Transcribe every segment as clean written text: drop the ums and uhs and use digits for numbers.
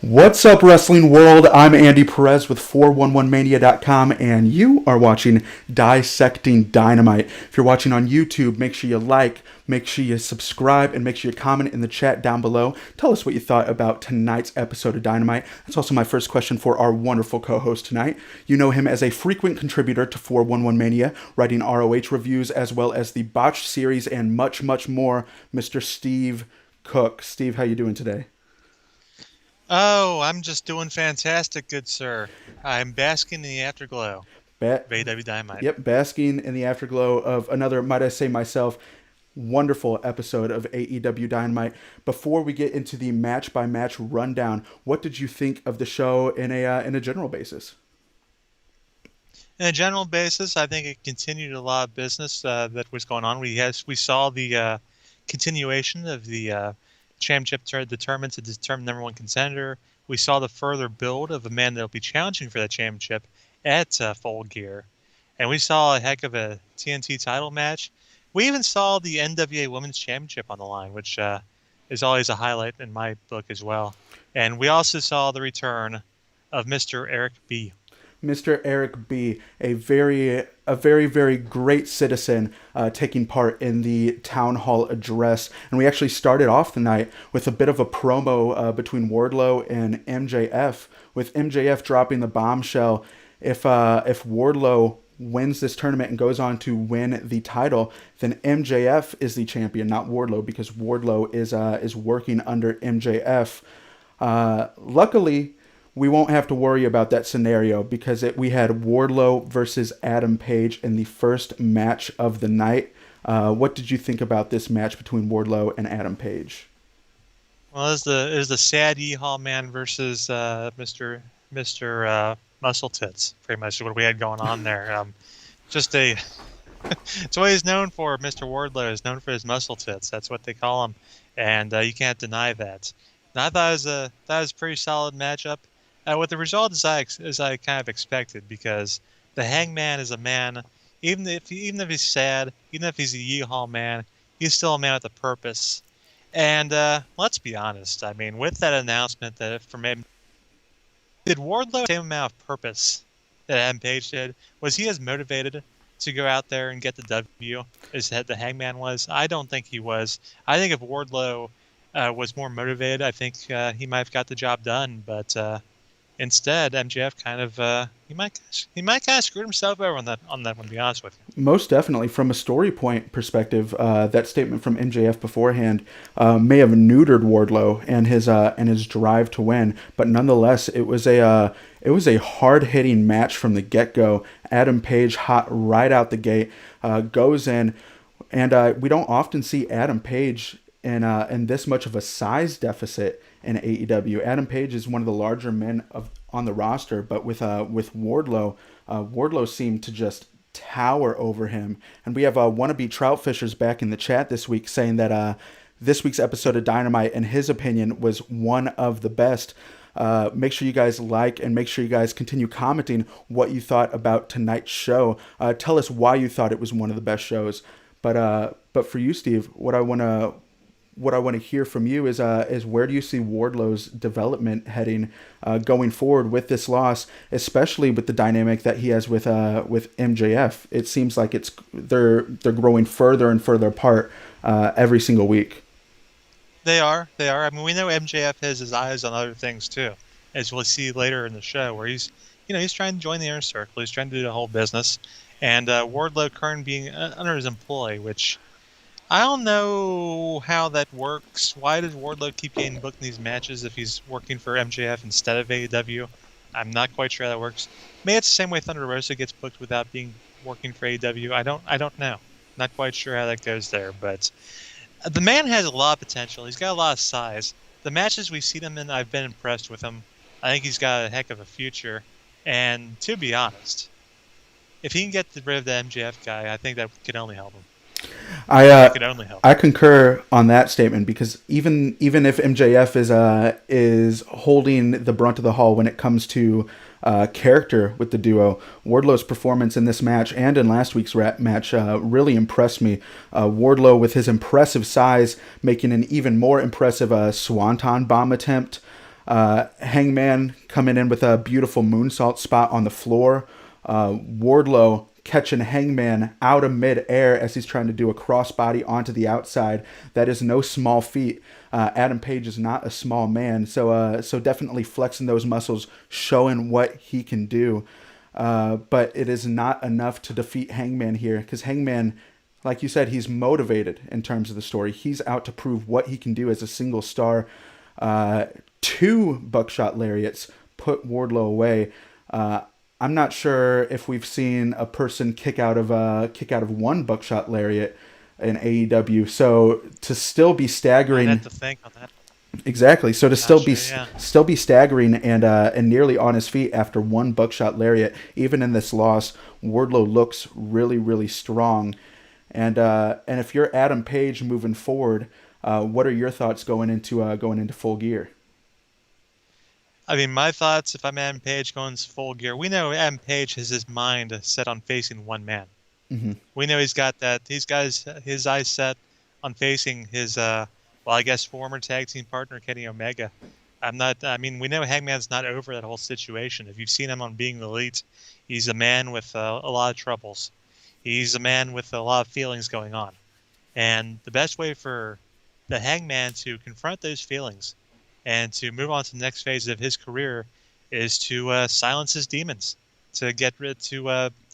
What's up, wrestling world? I'm Andy Perez with 411mania.com, and you are watching Dissecting Dynamite. If you're watching on YouTube, make sure you like, make sure you subscribe, and make sure you comment in the chat down below. Tell us what you thought about tonight's episode of Dynamite. That's also my first question for our wonderful co-host tonight. You know him as a frequent contributor to 411mania, writing ROH reviews as well as the Botched series and much, much more, Mr. Steve Cook. Steve, how you doing today? Oh, I'm just doing fantastic, good sir. I'm basking in the afterglow of AEW Dynamite. Yep, basking in the afterglow of another, might I say myself, wonderful episode of AEW Dynamite. Before we get into the match-by-match rundown, what did you think of the show in a general basis? In a general basis, I think it continued a lot of business that was going on. We saw the continuation of the championship determined to determine number one contender. We saw the further build of a man that will be challenging for that championship at Full Gear. And we saw a heck of a TNT title match. We even saw the NWA Women's Championship on the line, which is always a highlight in my book as well. And we also saw the return of Mr. Eric B. Mr. Eric B., a very, very great citizen taking part in the town hall address. And we actually started off the night with a bit of a promo between Wardlow and MJF, with MJF dropping the bombshell. If Wardlow wins this tournament and goes on to win the title, then MJF is the champion, not Wardlow, because Wardlow is working under MJF. Luckily, we won't have to worry about that scenario because we had Wardlow versus Adam Page in the first match of the night. What did you think about this match between Wardlow and Adam Page? Well, it was the sad Yeehaw Man versus Mr. Muscle Tits, pretty much what we had going on there. It's what he's known for. Mr. Wardlow is known for his muscle tits. That's what they call him, and you can't deny that. And I thought that was a pretty solid matchup. With the result as I kind of expected, because the Hangman is a man, even if he's sad, even if he's a Yeehaw Man, he's still a man with a purpose. And let's be honest, I mean, with that announcement that from him, did Wardlow have the same amount of purpose that Adam Page did? Was he as motivated to go out there and get the W as the Hangman was? I don't think he was. I think if Wardlow was more motivated, I think he might have got the job done, but instead, MJF kind of he might kind of screwed himself over on that one, to be honest with you. Most definitely, from a story point perspective, that statement from MJF beforehand may have neutered Wardlow and his drive to win, but nonetheless, it was a hard hitting match from the get go. Adam Page, hot right out the gate, goes in, and we don't often see Adam Page in this much of a size deficit in AEW. Adam Page is one of the larger men on the roster, but with Wardlow, Wardlow seemed to just tower over him. And we have wannabe trout fishers back in the chat this week saying that this week's episode of Dynamite, in his opinion, was one of the best. Make sure you guys like and make sure you guys continue commenting what you thought about tonight's show. Tell us why you thought it was one of the best shows. But for you, Steve, what I want to hear from you is where do you see Wardlow's development heading going forward with this loss, especially with the dynamic that he has with MJF? It seems like they're growing further and further apart every single week. They are. I mean, we know MJF has his eyes on other things too, as we'll see later in the show, where he's trying to join the inner circle. He's trying to do the whole business, and Wardlow currently being under his employ, which I don't know how that works. Why does Wardlow keep getting booked in these matches if he's working for MJF instead of AEW? I'm not quite sure how that works. Maybe it's the same way Thunder Rosa gets booked without working for AEW. I don't know. Not quite sure how that goes there, but the man has a lot of potential. He's got a lot of size. The matches we've seen him in, I've been impressed with him. I think he's got a heck of a future. And to be honest, if he can get rid of the MJF guy, I think that could only help him. I concur on that statement, because even if MJF is holding the brunt of the haul when it comes to character with the duo, Wardlow's performance in this match and in last week's match really impressed me. Wardlow, with his impressive size, making an even more impressive swanton bomb attempt. Hangman coming in with a beautiful moonsault spot on the floor. Wardlow catching Hangman out of midair as he's trying to do a crossbody onto the outside. That is no small feat. Adam Page is not a small man, so definitely flexing those muscles, showing what he can do. But it is not enough to defeat Hangman here, because Hangman, like you said, he's motivated in terms of the story. He's out to prove what he can do as a single star. 2 buckshot lariats put Wardlow away. I'm not sure if we've seen a person kick out of 1 buckshot lariat in AEW. So to still be staggering, I had to think on that. Exactly. So to still be staggering and nearly on his feet after 1 buckshot lariat, even in this loss, Wardlow looks really, really strong. And if you're Adam Page moving forward, what are your thoughts going into Full Gear? I mean, my thoughts, if I'm Adam Page going Full Gear, we know Adam Page has his mind set on facing one man. Mm-hmm. We know he's got his eyes set on facing his, I guess, former tag team partner, Kenny Omega. We know Hangman's not over that whole situation. If you've seen him on Being the Elite, he's a man with a lot of troubles. He's a man with a lot of feelings going on. And the best way for the Hangman to confront those feelings and to move on to the next phase of his career is to silence his demons, to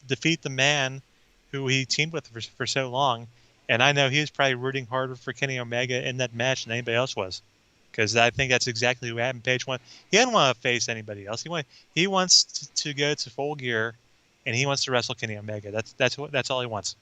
defeat the man who he teamed with for so long. And I know he was probably rooting harder for Kenny Omega in that match than anybody else was, because I think that's exactly who Adam Page wanted. He didn't want to face anybody else. He wants to go to Full Gear, and he wants to wrestle Kenny Omega. That's all he wants.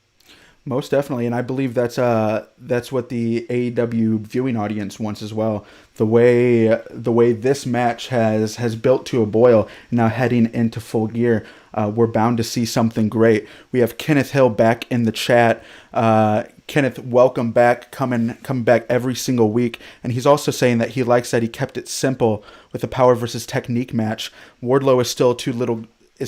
Most definitely, and I believe that's what the AEW viewing audience wants as well. The way this match has built to a boil, now heading into Full Gear, we're bound to see something great. We have Kenneth Hill back in the chat. Kenneth, welcome back, coming back every single week, and he's also saying that he likes that he kept it simple with the power versus technique match. Wardlow is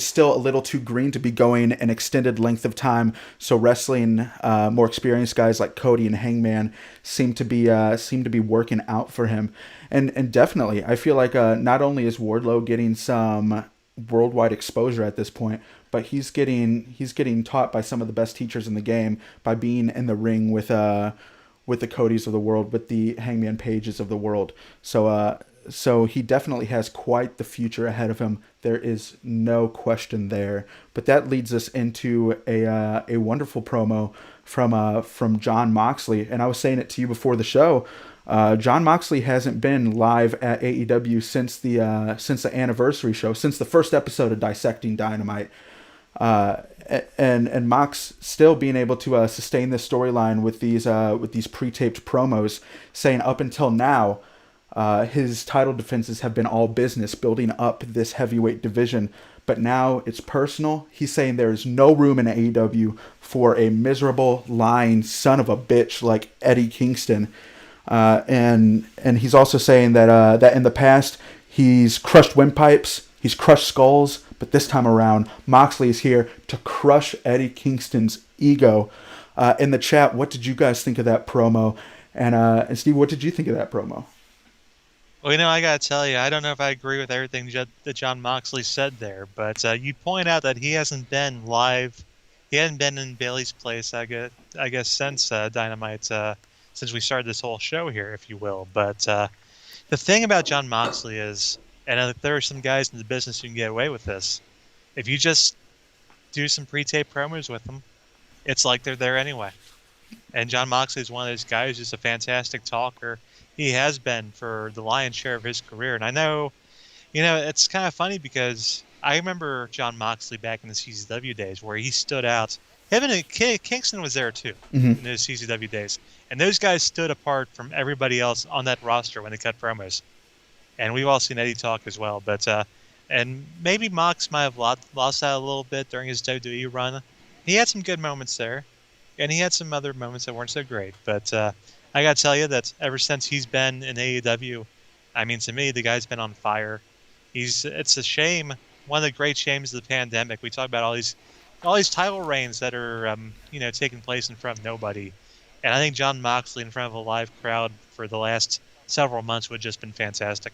still a little too green to be going an extended length of time, so wrestling more experienced guys like Cody and Hangman seem to be working out for him. And definitely, I feel like not only is Wardlow getting some worldwide exposure at this point, but he's getting taught by some of the best teachers in the game by being in the ring with the Codys of the world, with the Hangman Pages of the world. So he definitely has quite the future ahead of him. There is no question there. But that leads us into a wonderful promo from Jon Moxley. And I was saying it to you before the show. Jon Moxley hasn't been live at AEW since the anniversary show, since the first episode of Dissecting Dynamite. And Mox still being able to sustain this storyline with these pre-taped promos, saying up until now, his title defenses have been all business, building up this heavyweight division. But now it's personal. He's saying there is no room in AEW for a miserable, lying son of a bitch like Eddie Kingston. And he's also saying that in the past he's crushed windpipes, he's crushed skulls, but this time around Moxley is here to crush Eddie Kingston's ego. In the chat, what did you guys think of that promo? And Steve, what did you think of that promo? Well, I got to tell you, I don't know if I agree with everything that Jon Moxley said there, but you point out that he hasn't been live. He hadn't been in Bayley's place, I guess since Dynamite, since we started this whole show here, if you will. But the thing about Jon Moxley is, and there are some guys in the business who can get away with this, if you just do some pre-tape promos with them, it's like they're there anyway. And Jon Moxley is one of those guys who's a fantastic talker. He has been for the lion's share of his career. And I know, it's kind of funny because I remember Jon Moxley back in the CZW days where he stood out. Him and Kingston was there too in those CZW days. And those guys stood apart from everybody else on that roster when they cut promos. And we've all seen Eddie talk as well. But and maybe Mox might have lost that a little bit during his WWE run. He had some good moments there. And he had some other moments that weren't so great. But I got to tell you that ever since he's been in AEW, to me, the guy's been on fire. It's a shame. One of the great shames of the pandemic. We talk about all these title reigns that are, taking place in front of nobody. And I think Jon Moxley in front of a live crowd for the last several months would have just been fantastic.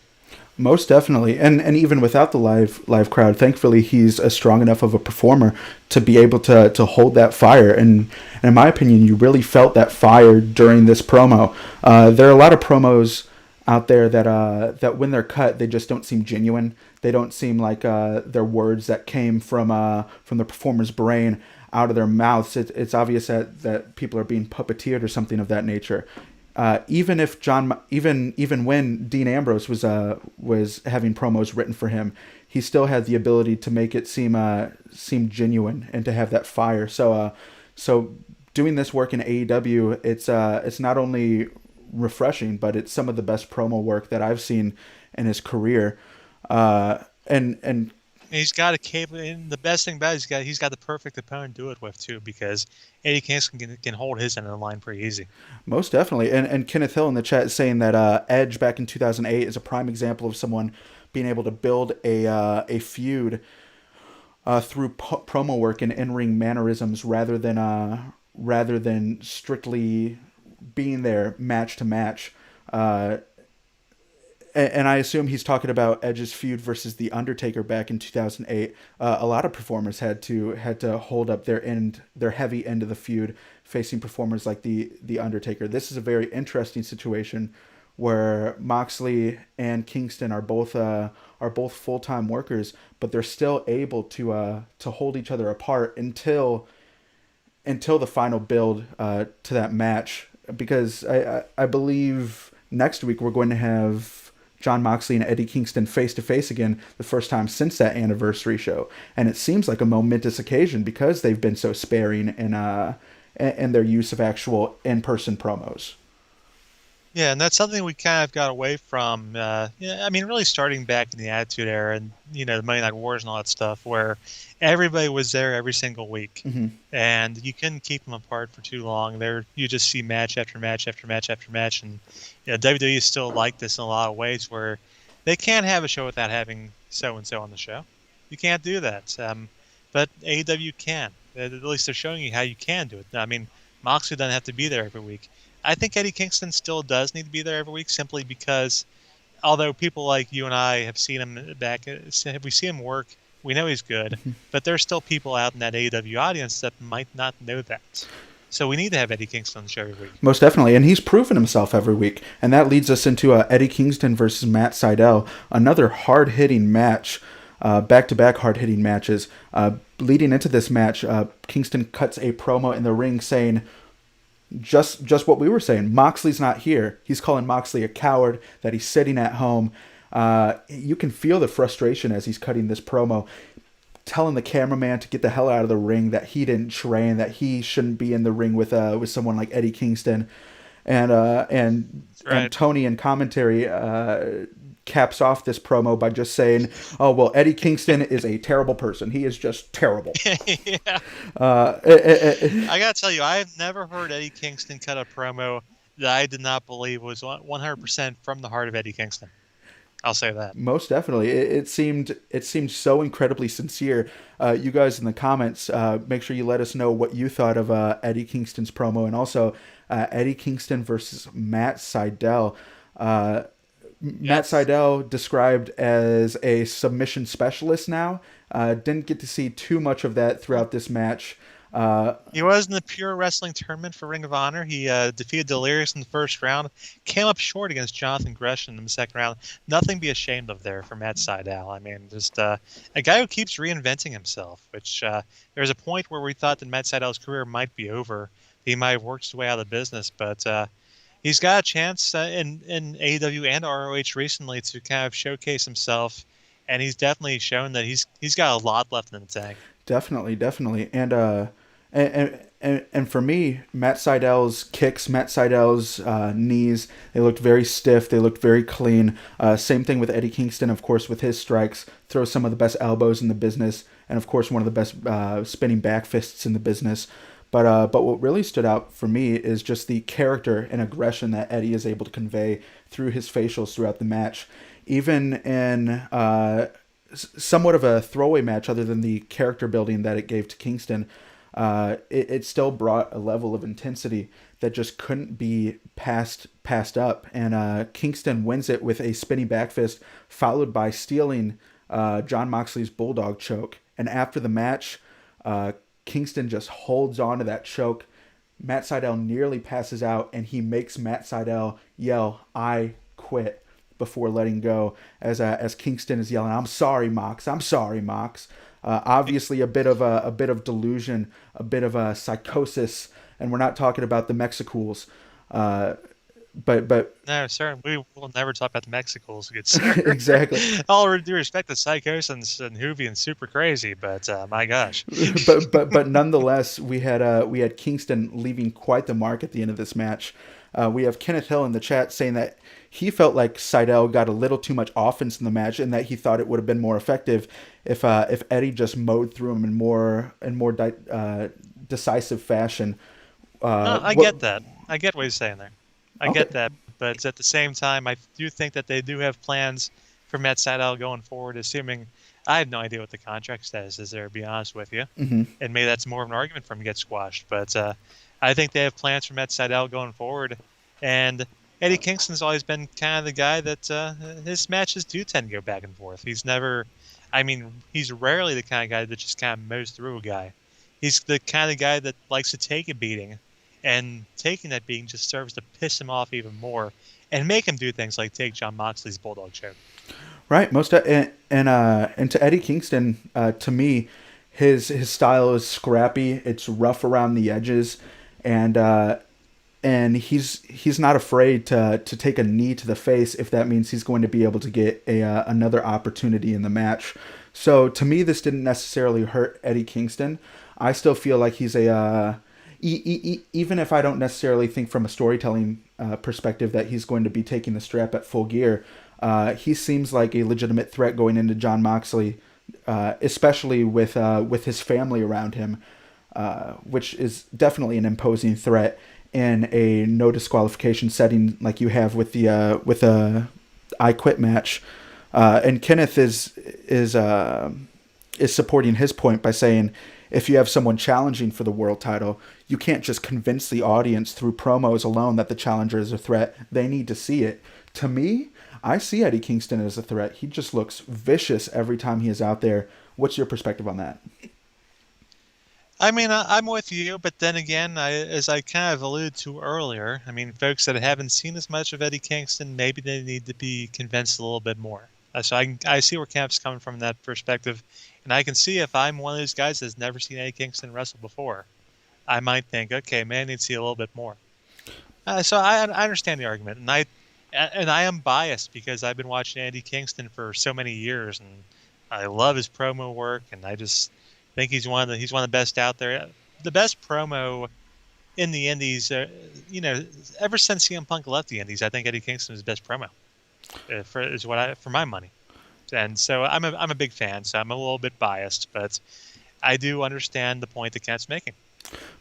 Most definitely, and even without the live crowd, thankfully he's a strong enough of a performer to be able to hold that fire. And in my opinion, you really felt that fire during this promo. There are a lot of promos out there that when they're cut, they just don't seem genuine. They don't seem like they're words that came from the performer's brain out of their mouths. It's obvious that people are being puppeteered or something of that nature. Even when Dean Ambrose was having promos written for him, he still had the ability to make it seem genuine and to have that fire. So doing this work in AEW, it's not only refreshing, but it's some of the best promo work that I've seen in his career. And He's got a capable, and the best thing about it, he's got the perfect opponent to do it with too, because Eddie Kingston can hold his end of the line pretty easy. most definitely. And Kenneth Hill in the chat is saying that Edge back in 2008 is a prime example of someone being able to build a feud through promo work and in-ring mannerisms rather than strictly being there match to match. And I assume he's talking about Edge's feud versus The Undertaker back in 2008. A lot of performers had to hold up their heavy end of the feud, facing performers like the Undertaker. This is a very interesting situation where Moxley and Kingston are both full-time workers, but they're still able to hold each other apart until the final build to that match. Because I believe next week we're going to have Jon Moxley and Eddie Kingston face to face again, the first time since that anniversary show, and it seems like a momentous occasion because they've been so sparing in their use of actual in-person promos. Yeah, and that's something we kind of got away from. Yeah, I mean, really starting back in the Attitude Era and the Monday Night Wars and all that stuff, where everybody was there every single week, and you couldn't keep them apart for too long. You just see match after match after match after match, and WWE is still like this in a lot of ways, where they can't have a show without having so and so on the show. You can't do that, but AEW can. At least they're showing you how you can do it. I mean, Moxley doesn't have to be there every week. I think Eddie Kingston still does need to be there every week, simply because, although people like you and I have seen him if we see him work, we know he's good, but there's still people out in that AEW audience that might not know that. So we need to have Eddie Kingston on the show every week. Most definitely, and he's proven himself every week, and that leads us into Eddie Kingston versus Matt Seidel, another hard-hitting match, back-to-back hard-hitting matches. Leading into this match, Kingston cuts a promo in the ring saying just what we were saying. Moxley's not here. He's calling Moxley a coward, that he's sitting at home. You can feel the frustration as he's cutting this promo, telling the cameraman to get the hell out of the ring, that he didn't train, that he shouldn't be in the ring with someone like Eddie Kingston. And Tony in commentary caps off this promo by just saying, "Oh well, Eddie Kingston is a terrible person. He is just terrible." Yeah. I gotta tell you, I've never heard Eddie Kingston cut a promo that I did not believe was 100% from the heart of Eddie Kingston. I'll say that. Most definitely, it seemed so incredibly sincere. You guys in the comments, make sure you let us know what you thought of Eddie Kingston's promo, and also Eddie Kingston versus Matt Seidel. Matt Seidel described as a submission specialist now. Didn't get to see too much of that throughout this match. He was in the Pure Wrestling Tournament for Ring of Honor. He defeated Delirious in the first round. Came up short against Jonathan Gresham in the second round. Nothing to be ashamed of there for Matt Seidel. I mean, just a guy who keeps reinventing himself, which there's a point where we thought that Matt Seidel's career might be over. He might have worked his way out of the business, but he's got a chance in AEW and ROH recently to kind of showcase himself, and he's definitely shown that he's got a lot left in the tank. Definitely. And for me, Matt Seidel's kicks, Matt Seidel's knees, they looked very stiff. They looked very clean. Same thing with Eddie Kingston, of course, with his strikes. Throws some of the best elbows in the business, and of course, one of the best spinning back fists in the business. But what really stood out for me is just the character and aggression that Eddie is able to convey through his facials throughout the match. Even in somewhat of a throwaway match, other than the character building that it gave to Kingston, it still brought a level of intensity that just couldn't be passed passed up, and Kingston wins it with a spinning back fist, followed by stealing Jon Moxley's bulldog choke. And after the match, Kingston just holds on to that choke. Matt Seidel nearly passes out, and he makes Matt Seidel yell, "I quit," before letting go. As Kingston is yelling, "I'm sorry, Mox. I'm sorry, Mox." Obviously, a bit of delusion, a bit of a psychosis, and we're not talking about the Mexicools. But No, sir, we will never talk about the Mexicals, good sir. exactly. All due respect to Psychosis and Hoovy and super crazy, but my gosh. but nonetheless, we had Kingston leaving quite the mark at the end of this match. We have Kenneth Hill in the chat saying that he felt like Seidel got a little too much offense in the match, and that he thought it would have been more effective if Eddie just mowed through him in more decisive fashion. I get that. I get what he's saying there. I get that, but at the same time, I do think that they do have plans for Matt Seidel going forward, assuming I have no idea what the contract status is there, to be honest with you. Mm-hmm. And maybe that's more of an argument for him to get squashed. But I think they have plans for Matt Seidel going forward. And Eddie Kingston's always been kind of the guy that his matches do tend to go back and forth. He's rarely the kind of guy that just kind of mows through a guy. He's the kind of guy that likes to take a beating, and taking that beating just serves to piss him off even more and make him do things like take Jon Moxley's bulldog choke. Right, and to Eddie Kingston, to me, his style is scrappy. It's rough around the edges, and he's not afraid to take a knee to the face if that means he's going to be able to get another opportunity in the match. So to me, this didn't necessarily hurt Eddie Kingston. I still feel like he's even if I don't necessarily think from a storytelling perspective that he's going to be taking the strap at Full Gear, he seems like a legitimate threat going into Jon Moxley, especially with his family around him, which is definitely an imposing threat in a no disqualification setting like you have with the I Quit match. And Kenneth is supporting his point by saying, if you have someone challenging for the world title, you can't just convince the audience through promos alone that the challenger is a threat. They need to see it. To me, I see Eddie Kingston as a threat. He just looks vicious every time he is out there. What's your perspective on that? I mean, I'm with you, but then again, as I kind of alluded to earlier, I mean, folks that haven't seen as much of Eddie Kingston, maybe they need to be convinced a little bit more. So I see where Camp's coming from that perspective. And I can see if I'm one of those guys that's never seen Eddie Kingston wrestle before, I might think, okay, man, I need to see a little bit more. So I understand the argument, and I am biased because I've been watching Eddie Kingston for so many years, and I love his promo work, and I just think he's one of the best out there. The best promo in the Indies, ever since CM Punk left the Indies, I think Eddie Kingston is the best promo for my money. And so I'm a big fan, so I'm a little bit biased, but I do understand the point that Kent's making.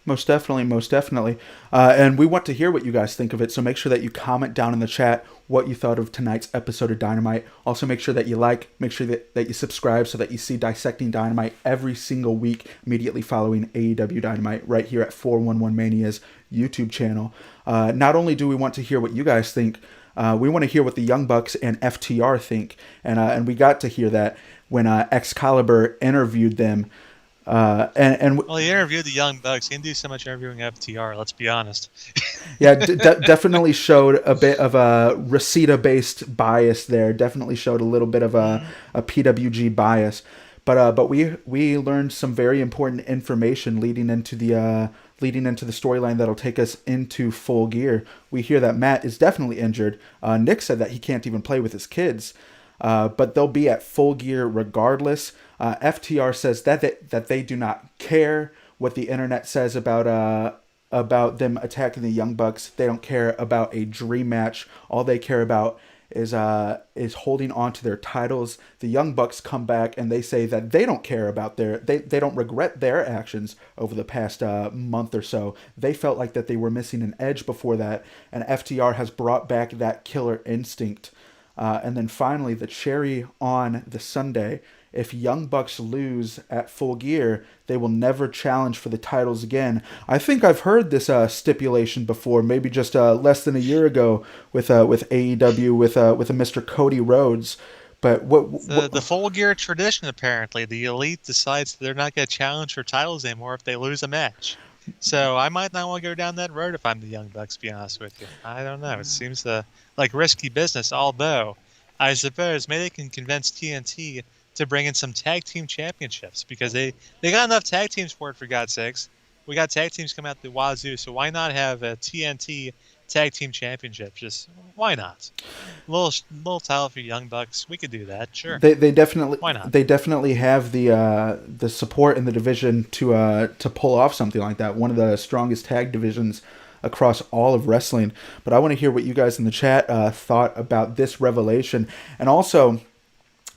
Most definitely. And we want to hear what you guys think of it, so make sure that you comment down in the chat what you thought of tonight's episode of Dynamite. Also, make sure that you make sure that you subscribe so that you see Dissecting Dynamite every single week immediately following AEW Dynamite right here at 411 Mania's YouTube channel. Not only do we want to hear what you guys think, we want to hear what the Young Bucks and FTR think, and we got to hear that when Excalibur interviewed them. Well, he interviewed the Young Bucks. He didn't do so much interviewing FTR. Let's be honest. Yeah, definitely showed a bit of a Reseda-based bias there. Definitely showed a little bit of a PWG bias. But we learned some very important information leading into the storyline that'll take us into Full Gear. We hear that Matt is definitely injured. Nick said that he can't even play with his kids. But they'll be at Full Gear regardless. FTR says that they do not care what the internet says about them attacking the Young Bucks. They don't care about a dream match. All they care about is holding on to their titles. The Young Bucks come back and they say that they don't care about they don't regret their actions over the past month or so. They felt like that they were missing an edge before that, and FTR has brought back that killer instinct. And then finally, the cherry on the sundae if Young Bucks lose at Full Gear, they will never challenge for the titles again. I think I've heard this stipulation before, maybe just less than a year ago with AEW with a Mr. Cody Rhodes. But The Full Gear tradition, apparently, the Elite decides they're not going to challenge for titles anymore if they lose a match. So I might not want to go down that road if I'm the Young Bucks, to be honest with you. I don't know. It seems like risky business, although I suppose maybe they can convince TNT to bring in some tag team championships because they got enough tag teams for it, for God's sakes. We got tag teams coming out the wazoo, so why not have a TNT tag team championship? Just why not? Little title for Young Bucks. We could do that, sure. They definitely Why not? they definitely have the support in the division to pull off something like that. One of the strongest tag divisions across all of wrestling. But I want to hear what you guys in the chat thought about this revelation. And also,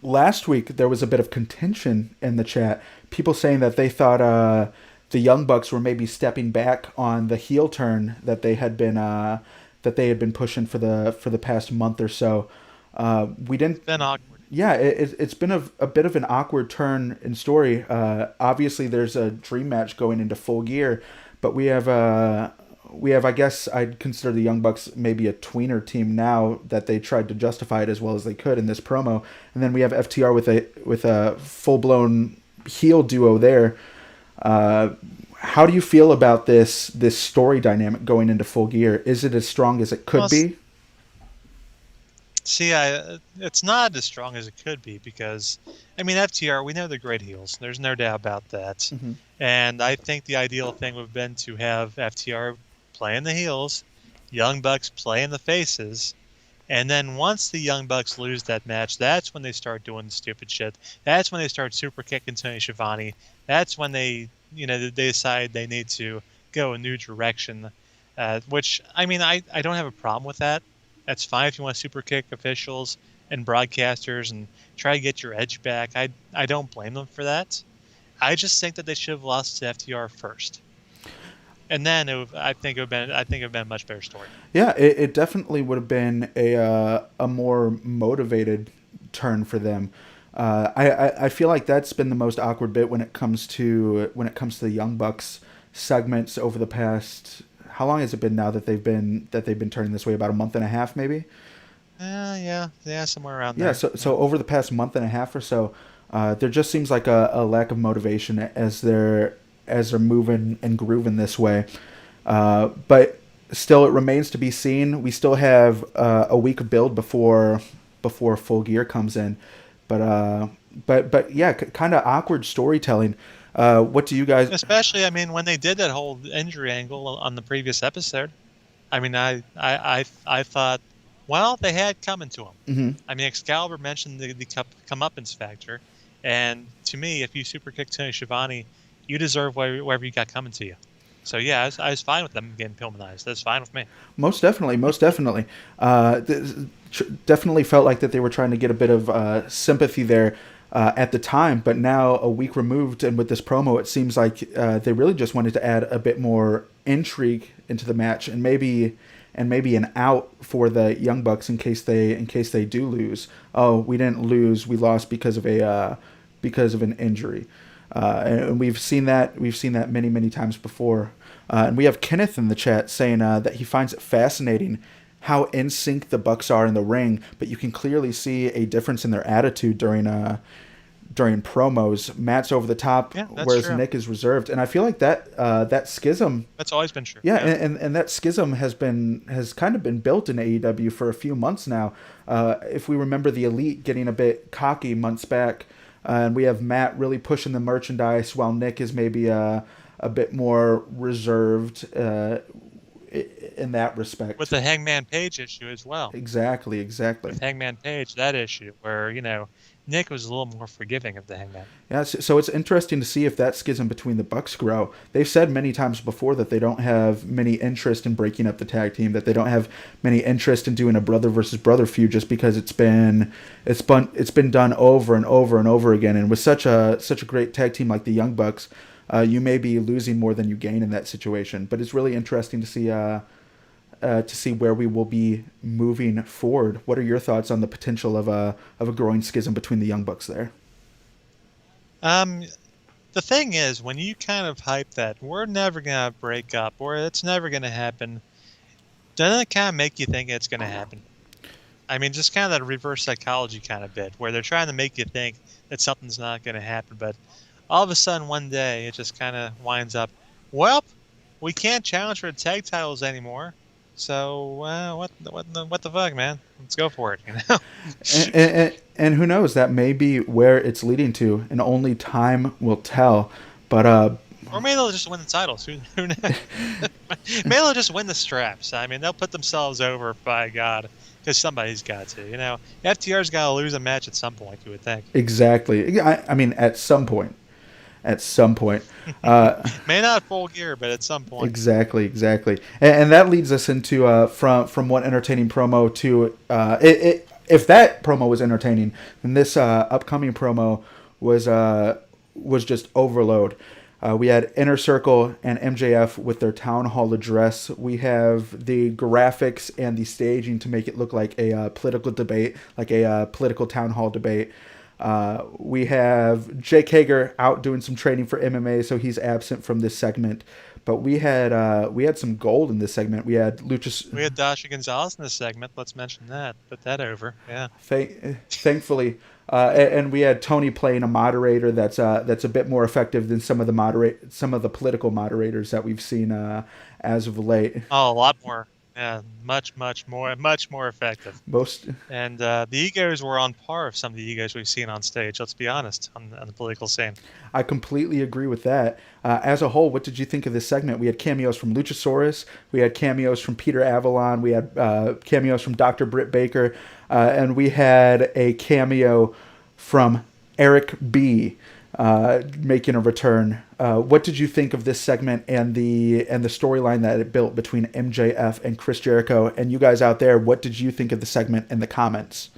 last week there was a bit of contention in the chat. People saying that they thought the Young Bucks were maybe stepping back on the heel turn that they had been pushing for the past month or so. We didn't. It's been awkward. Yeah, it's been a bit of an awkward turn in story. Obviously, there's a dream match going into Full Gear, but we have I guess I'd consider the Young Bucks maybe a tweener team now that they tried to justify it as well as they could in this promo, and then we have FTR with a full blown heel duo there. How do you feel about this story dynamic going into Full Gear? Is it as strong as it could be? See, it's not as strong as it could be because, I mean, FTR, we know they're great heels. There's no doubt about that. Mm-hmm. And I think the ideal thing would have been to have FTR playing the heels, Young Bucks playing the faces, and then once the Young Bucks lose that match, that's when they start doing the stupid shit. That's when they start super kicking Tony Schiavone. That's when they decide they need to go a new direction. Which, I mean, I don't have a problem with that. That's fine if you want to super kick officials and broadcasters and try to get your edge back. I don't blame them for that. I just think that they should have lost to FTR first, and then I think it would have been a much better story. Yeah, it definitely would have been a more motivated turn for them. I feel like that's been the most awkward bit when it comes to the Young Bucks segments over the past. How long has it been now that they've been turning this way? About a month and a half, maybe. Yeah, somewhere around there. Yeah, so over the past month and a half or so, there just seems like a lack of motivation as they're moving and grooving this way. But still, it remains to be seen. We still have a week of build before Full Gear comes in. But yeah, kind of awkward storytelling. What do you guys? Especially, I mean, when they did that whole injury angle on the previous episode, I mean, I thought, well, they had coming to them. Mm-hmm. I mean, Excalibur mentioned the comeuppance factor, and to me, if you super kick Tony Schiavone, you deserve whatever you got coming to you. So yeah, I was fine with them getting Pillmanized. That's fine with me. Most definitely. Definitely felt like that they were trying to get a bit of sympathy there. At the time, but now a week removed, and with this promo, it seems like they really just wanted to add a bit more intrigue into the match, and maybe an out for the Young Bucks in case they do lose. Oh, we didn't lose; we lost because of an injury, and we've seen that many times before. And we have Kenneth in the chat saying that he finds it fascinating how in sync the Bucks are in the ring, but you can clearly see a difference in their attitude during promos. Matt's over the top, whereas true. Nick is reserved, and I feel like that schism. That's always been true. Yeah. And that schism has kind of been built in AEW for a few months now. If we remember the Elite getting a bit cocky months back, and we have Matt really pushing the merchandise, while Nick is maybe a bit more reserved. In that respect, with the Hangman Page issue as well. Exactly. With Hangman Page, that issue where Nick was a little more forgiving of the Hangman. Yeah, so it's interesting to see if that schism between the Bucks grow. They've said many times before that they don't have many interest in breaking up the tag team, that they don't have many interest in doing a brother versus brother feud, just because it's been done over and over and over again. And with such a great tag team like the Young Bucks, you may be losing more than you gain in that situation. But it's really interesting to see where we will be moving forward. What are your thoughts on the potential of a growing schism between the Young Bucks there? Um, the thing is, when you kind of hype that we're never gonna break up or it's never gonna happen, doesn't it kind of make you think it's gonna happen? I mean, just kind of that reverse psychology kind of bit, where they're trying to make you think that something's not gonna happen, but all of a sudden one day it just kind of winds up, well, we can't challenge for the tag titles anymore. So what the fuck, man? Let's go for it, you know. And who knows? That may be where it's leading to, and only time will tell. But Or maybe they'll just win the titles. Who knows? Maybe they'll just win the straps. I mean, they'll put themselves over, by God, because somebody's got to. You know, FTR's got to lose a match at some point. You would think. exactly. I mean, at some point. At some point. May not full gear, but at some point. Exactly. And that leads us into from one entertaining promo to if that promo was entertaining, then this upcoming promo was just overload. We had Inner Circle and MJF with their town hall address. We have the graphics and the staging to make it look like a political debate, like a political town hall debate. We have Jake Hager out doing some training for MMA, so he's absent from this segment. But we had some gold in this segment. We had Luchas. We had Dasha Gonzalez in this segment. Let's mention that. Put that over. Yeah. Thankfully, and we had Tony playing a moderator that's a bit more effective than some of the political moderators that we've seen as of late. Oh, a lot more. Yeah, much more effective. Most And the egos were on par with some of the egos we've seen on stage. Let's be honest, on the political scene. I completely agree with that. As a whole, what did you think of this segment? We had cameos from Luchasaurus. We had cameos from Peter Avalon. We had cameos from Dr. Britt Baker. And we had a cameo from Eric B. Making a return. What did you think of this segment and the storyline that it built between MJF and Chris Jericho? And you guys out there, what did you think of the segment in the comments?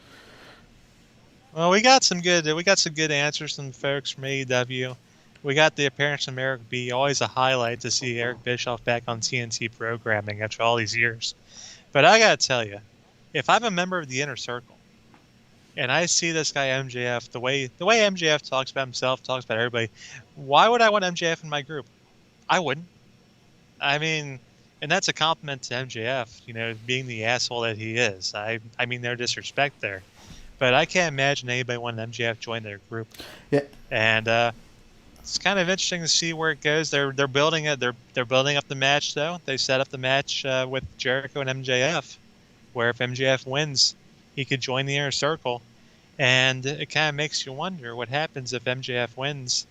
Well, we got some good answers from folks from AEW. We got the appearance from Eric B. Always a highlight to see Eric Bischoff back on TNT programming after all these years. But I gotta tell you, if I'm a member of the Inner Circle and I see this guy MJF, the way MJF talks about himself, talks about everybody, why would I want MJF in my group? I wouldn't. I mean, and that's a compliment to MJF, you know, being the asshole that he is. I mean, no disrespect there, but I can't imagine anybody wanting MJF join their group. Yeah. And it's kind of interesting to see where it goes. They're building it. They're building up the match though. They set up the match with Jericho and MJF, where if MJF wins, he could join the Inner Circle. And it kind of makes you wonder what happens if MJF wins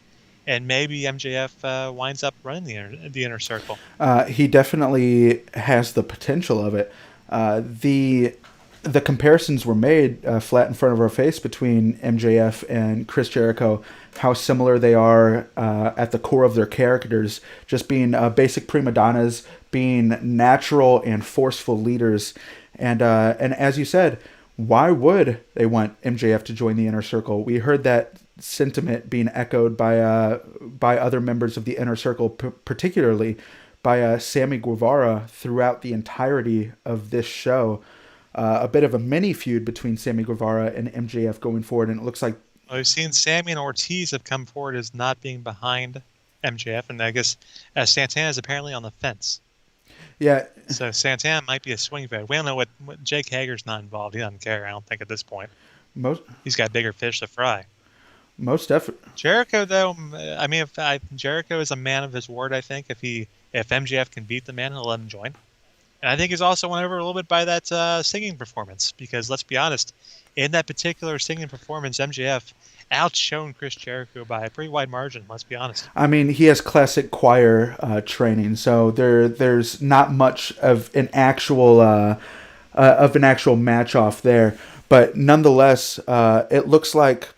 and maybe MJF winds up running the Inner Circle. He definitely has the potential of it. The comparisons were made flat in front of our face between MJF and Chris Jericho, how similar they are at the core of their characters, just being basic prima donnas, being natural and forceful leaders. And as you said, why would they want MJF to join the Inner Circle? We heard that sentiment being echoed by other members of the Inner Circle, particularly by Sammy Guevara throughout the entirety of this show. A bit of a mini feud between Sammy Guevara and MJF going forward, and it looks like we've seen Sammy and Ortiz have come forward as not being behind MJF, and I guess Santana is apparently on the fence. Yeah. So Santana might be a swing vote. We don't know what Jake Hager's not involved. He doesn't care, I don't think, at this point. He's got bigger fish to fry. Most definitely. Jericho, though, I mean, Jericho is a man of his word, I think. If MJF can beat the man, he'll let him join. And I think he's also won over a little bit by that singing performance, because let's be honest, in that particular singing performance, MJF outshone Chris Jericho by a pretty wide margin. Let's be honest. I mean, he has classic choir training, so there's not much of an actual match off there. But nonetheless, it looks like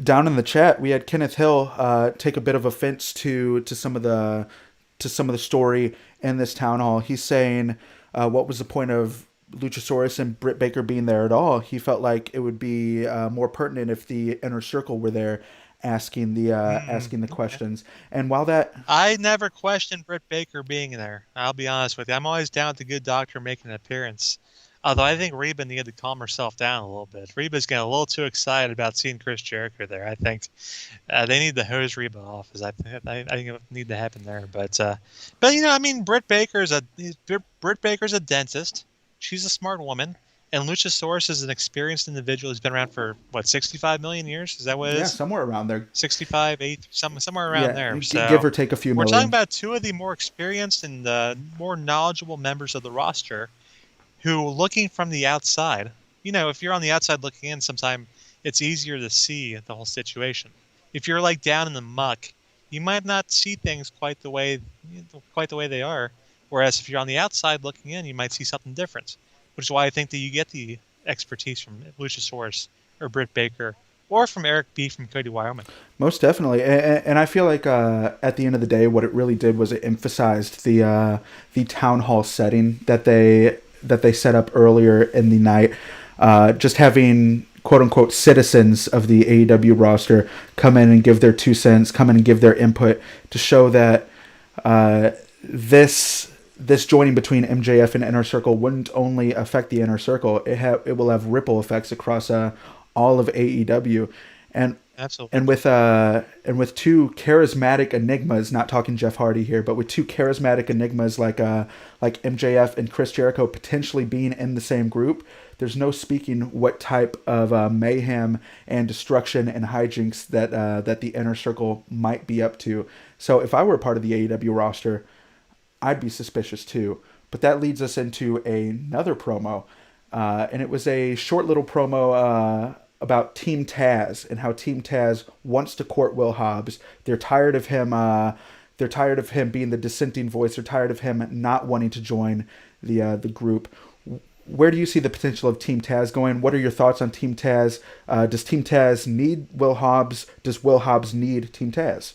down in the chat we had Kenneth Hill take a bit of offense to some of the story in this town hall. He's saying, what was the point of Luchasaurus and Britt Baker being there at all? He felt like it would be more pertinent if the Inner Circle were there asking the questions. And while that, I never questioned Britt Baker being there. I'll be honest with you. I'm always down with the good doctor making an appearance. Although I think Reba needed to calm herself down a little bit. Reba's getting a little too excited about seeing Chris Jericho there. I think they need to hose Reba off. I think it need to happen there. But I mean, Britt Baker's a dentist. She's a smart woman, and Luchasaurus is an experienced individual who's been around for what 65 million years. Is that what it Yeah, is? somewhere around there. 65, 8, somewhere around Yeah, there. give So or take a few we're talking million. about two of the more experienced and more knowledgeable members of the roster who, looking from the outside, if you're on the outside looking in, sometimes it's easier to see the whole situation. If you're like down in the muck, you might not see things quite the way they are. Whereas if you're on the outside looking in, you might see something different. Which is why I think that you get the expertise from Luchasaurus or Britt Baker or from Eric B from Cody Wyoming. Most definitely, and I feel like at the end of the day, what it really did was it emphasized the town hall setting that they set up earlier in the night. Just having quote unquote citizens of the AEW roster come in and give their 2 cents, come in and give their input to show that this joining between MJF and Inner Circle wouldn't only affect the Inner Circle; it will have ripple effects across all of AEW, and Absolutely. and with two charismatic enigmas, not talking Jeff Hardy here, but with two charismatic enigmas like MJF and Chris Jericho potentially being in the same group, there's no speaking what type of mayhem and destruction and hijinks that the Inner Circle might be up to. So if I were a part of the AEW roster, I'd be suspicious too. But that leads us into another promo, and it was a short little promo about Team Taz and how Team Taz wants to court Will Hobbs. They're tired of him. They're tired of him being the dissenting voice. They're tired of him not wanting to join the group. Where do you see the potential of Team Taz going? What are your thoughts on Team Taz? Does Team Taz need Will Hobbs? Does Will Hobbs need Team Taz?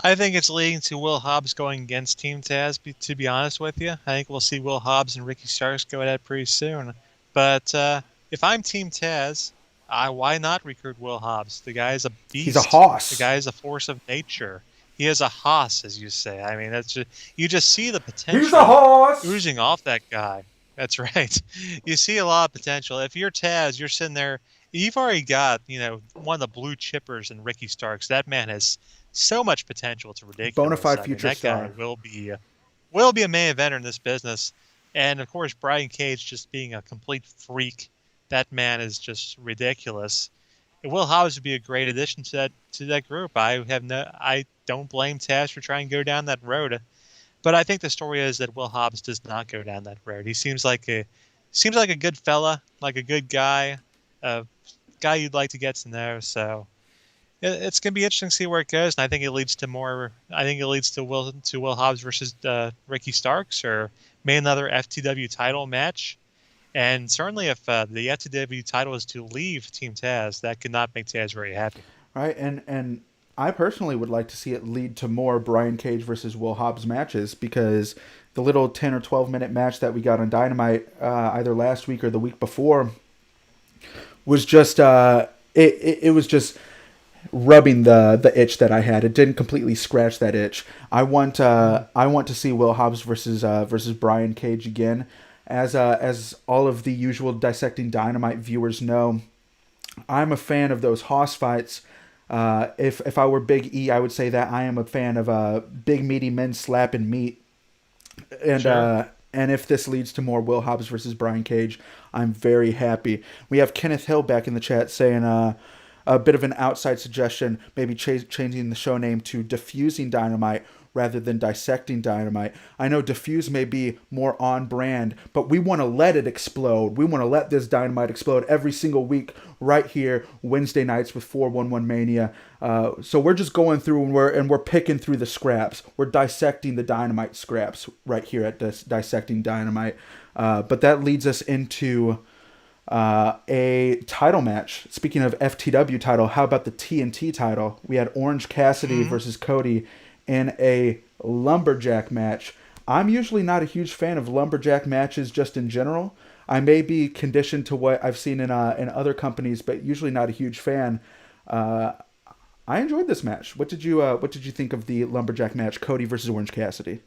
I think it's leading to Will Hobbs going against Team Taz, to be honest with you. I think we'll see Will Hobbs and Ricky Starks go at it pretty soon. But if I'm Team Taz, why not recruit Will Hobbs? The guy is a He's a beast. The hoss. guy is a force of nature. He is a hoss, as you say. I mean, you just see the He's a potential hoss. oozing off that guy. That's right. You see a lot of potential. If you're Taz, you're sitting there. You've already got, one of the blue chippers in Ricky Starks. That man has so much potential. It's Bona ridiculous. fide I mean, future that guy star. will be a main eventer in this business. And of course, Brian Cage just being a complete freak. That man is just ridiculous. And Will Hobbs would be a great addition to that group. I don't blame Taz for trying to go down that road. But I think the story is that Will Hobbs does not go down that road. He seems like a good fella, like a good guy, a guy you'd like to get to know. So it's going to be interesting to see where it goes. And I think it leads to more. I think it leads to Will Hobbs versus Ricky Starks, or maybe another FTW title match. And certainly, if the FTW title is to leave Team Taz, that could not make Taz very happy. Right, and I personally would like to see it lead to more Brian Cage versus Will Hobbs matches, because the little 10 or 12 minute match that we got on Dynamite either last week or the week before was just it was just rubbing the itch that I had. It didn't completely scratch that itch. I want to see Will Hobbs versus Brian Cage again. As all of the usual Dissecting Dynamite viewers know, I'm a fan of those hoss fights. If I were Big E, I would say that I am a fan of big meaty men slapping meat. And Sure. and if this leads to more Will Hobbs versus Brian Cage, I'm very happy. We have Kenneth Hill back in the chat saying a bit of an outside suggestion, maybe changing the show name to Diffusing Dynamite rather than Dissecting Dynamite. I know Diffuse may be more on brand, but we want to let it explode. We want to let this Dynamite explode every single week right here, Wednesday nights with 411 Mania. So we're just going through and we're picking through the scraps. We're dissecting the Dynamite scraps right here at Dissecting Dynamite. But that leads us into a title match. Speaking of FTW title, how about the TNT title? We had Orange Cassidy versus Cody in a lumberjack match. I'm usually not a huge fan of lumberjack matches just in general. I may be conditioned to what I've seen in other companies, but usually not a huge fan. I enjoyed this match. What did you think of the lumberjack match, Cody versus Orange Cassidy?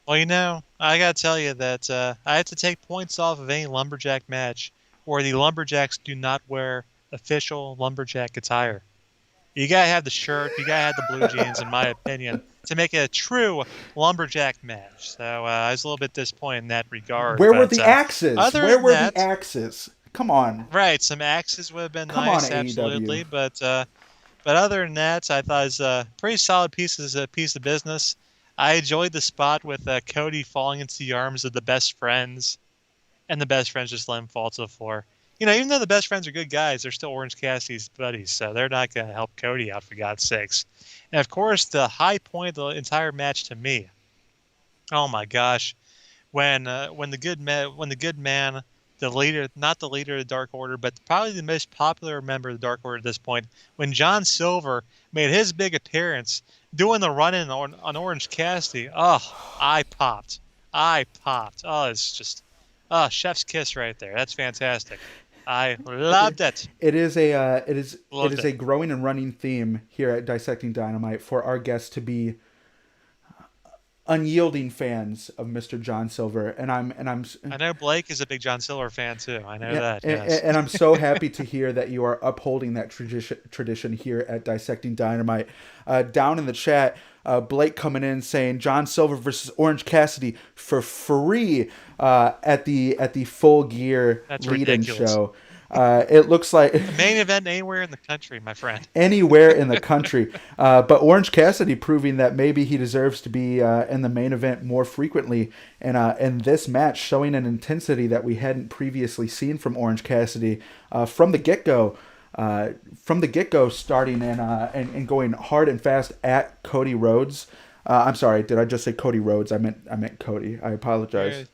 Well, I got to tell you that I have to take points off of any lumberjack match where the lumberjacks do not wear official lumberjack attire. You gotta have the shirt, you gotta have the blue jeans, in my opinion, to make it a true lumberjack match. So I was a little bit disappointed in that regard. Where were But the axes? other Where than were the that, axes? Come on. right, some axes would have been Come on, nice, AEW. absolutely. But other than that, I thought it was a pretty solid piece of business. I enjoyed the spot with Cody falling into the arms of the best friends, and the best friends just let him fall to the floor. Even though the best friends are good guys, they're still Orange Cassidy's buddies, so they're not going to help Cody out, for God's sakes. And of course, the high point of the entire match to me, oh my gosh, when the good man, the leader, not the leader of the Dark Order, but probably the most popular member of the Dark Order at this point, when John Silver made his big appearance doing the run-in on Orange Cassidy, I popped. I popped. It's just, chef's kiss right there. That's fantastic. I loved it. It is a growing and running theme here at Dissecting Dynamite for our guests to be unyielding fans of Mr. John Silver, and I know Blake is a big John Silver fan too. I know yeah, that. Yes. and I'm so happy to hear that you are upholding that tradition here at Dissecting Dynamite. Down in the chat, Blake coming in saying John Silver versus Orange Cassidy for free at the Full Gear That's lead-in ridiculous. show. It looks like The main event anywhere in the country, my friend. anywhere in the country. But Orange Cassidy proving that maybe he deserves to be in the main event more frequently. And in this match, showing an intensity that we hadn't previously seen from Orange Cassidy from the get-go. Starting and going hard and fast at Cody Rhodes. I'm sorry, did I just say Cody Rhodes? I meant Cody. I apologize.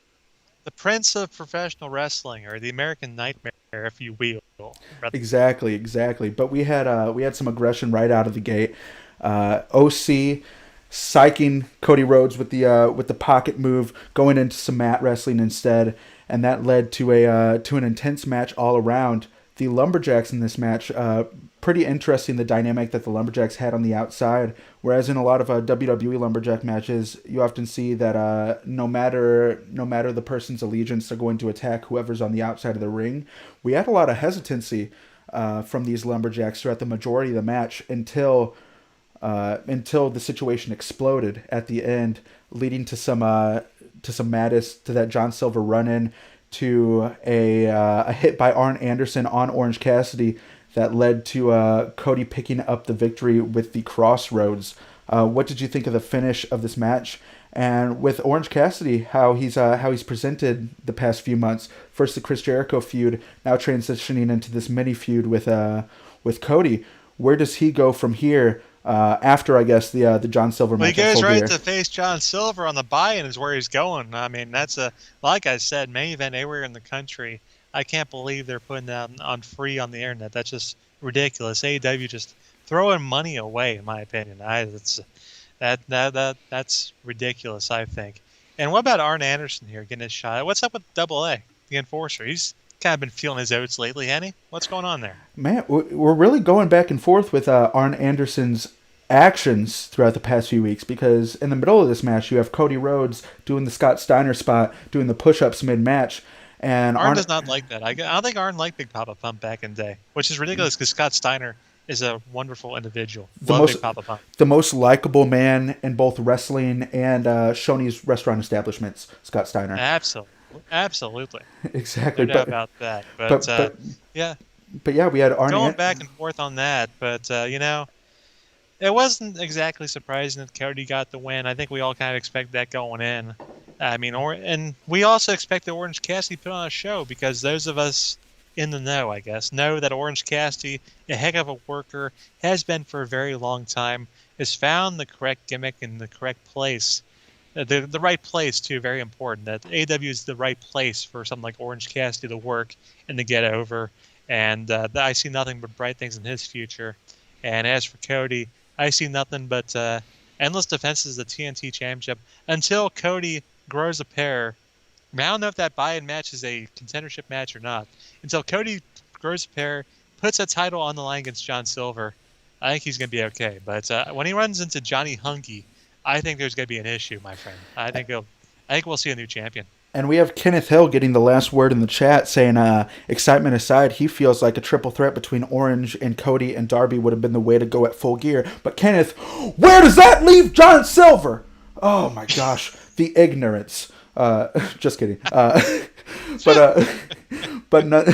The Prince of Professional Wrestling, or the American Nightmare, if you will. Exactly. But we had some aggression right out of the gate. OC psyching Cody Rhodes with the pocket move, going into some mat wrestling instead, and that led to an intense match all around. The Lumberjacks in this match, pretty interesting, the dynamic that the Lumberjacks had on the outside. Whereas in a lot of WWE Lumberjack matches, you often see that no matter the person's allegiance, they're going to attack whoever's on the outside of the ring. We had a lot of hesitancy from these Lumberjacks throughout the majority of the match until the situation exploded at the end, leading to some madness, to that John Silver run-in, to a hit by Arn Anderson on Orange Cassidy that led to Cody picking up the victory with the Crossroads. What did you think of the finish of this match? And with Orange Cassidy, how he's presented the past few months. First the Chris Jericho feud, now transitioning into this mini feud with Cody. Where does he go from here? After, I guess, the John Silver match. He goes right to face John Silver on the buy-in is where he's going. I mean, that's like I said, main event anywhere in the country. I can't believe they're putting that on free on the internet. That's just ridiculous. AEW just throwing money away, in my opinion. That's ridiculous, I think. And what about Arn Anderson here getting his shot? What's up with Double A, the Enforcer? He's kind of been feeling his oats lately, hasn't he? What's going on there? Man, we're really going back and forth with Arn Anderson's actions throughout the past few weeks, because in the middle of this match you have Cody Rhodes doing the Scott Steiner spot, doing the push-ups mid-match, and Arn does not like that. I don't think Arn liked Big Papa Pump back in the day, which is ridiculous because Scott Steiner is a wonderful individual. Big Papa Pump. The most likable man in both wrestling and Shoney's restaurant establishments, Scott Steiner. Absolutely. Exactly. No doubt about that. But yeah. But yeah, we had Arn going back and forth on that, but it wasn't exactly surprising that Cody got the win. I think we all kind of expected that going in. I mean, and we also expected Orange Cassidy to put on a show, because those of us in the know, I guess, know that Orange Cassidy, a heck of a worker, has been for a very long time, has found the correct gimmick in the correct place. The right place, too, very important. That AEW is the right place for something like Orange Cassidy to work and to get over. And I see nothing but bright things in his future. And as for Cody, I see nothing but endless defenses of the TNT Championship until Cody grows a pair. I mean, I don't know if that buy-in match is a contendership match or not. Until Cody grows a pair, puts a title on the line against John Silver, I think he's going to be okay. But when he runs into Johnny Hungy, I think there's going to be an issue, my friend. I think I think we'll see a new champion. And we have Kenneth Hill getting the last word in the chat saying, excitement aside, he feels like a triple threat between Orange and Cody and Darby would have been the way to go at Full Gear. But Kenneth, where does that leave John Silver? Oh my gosh, the ignorance. Just kidding. But not.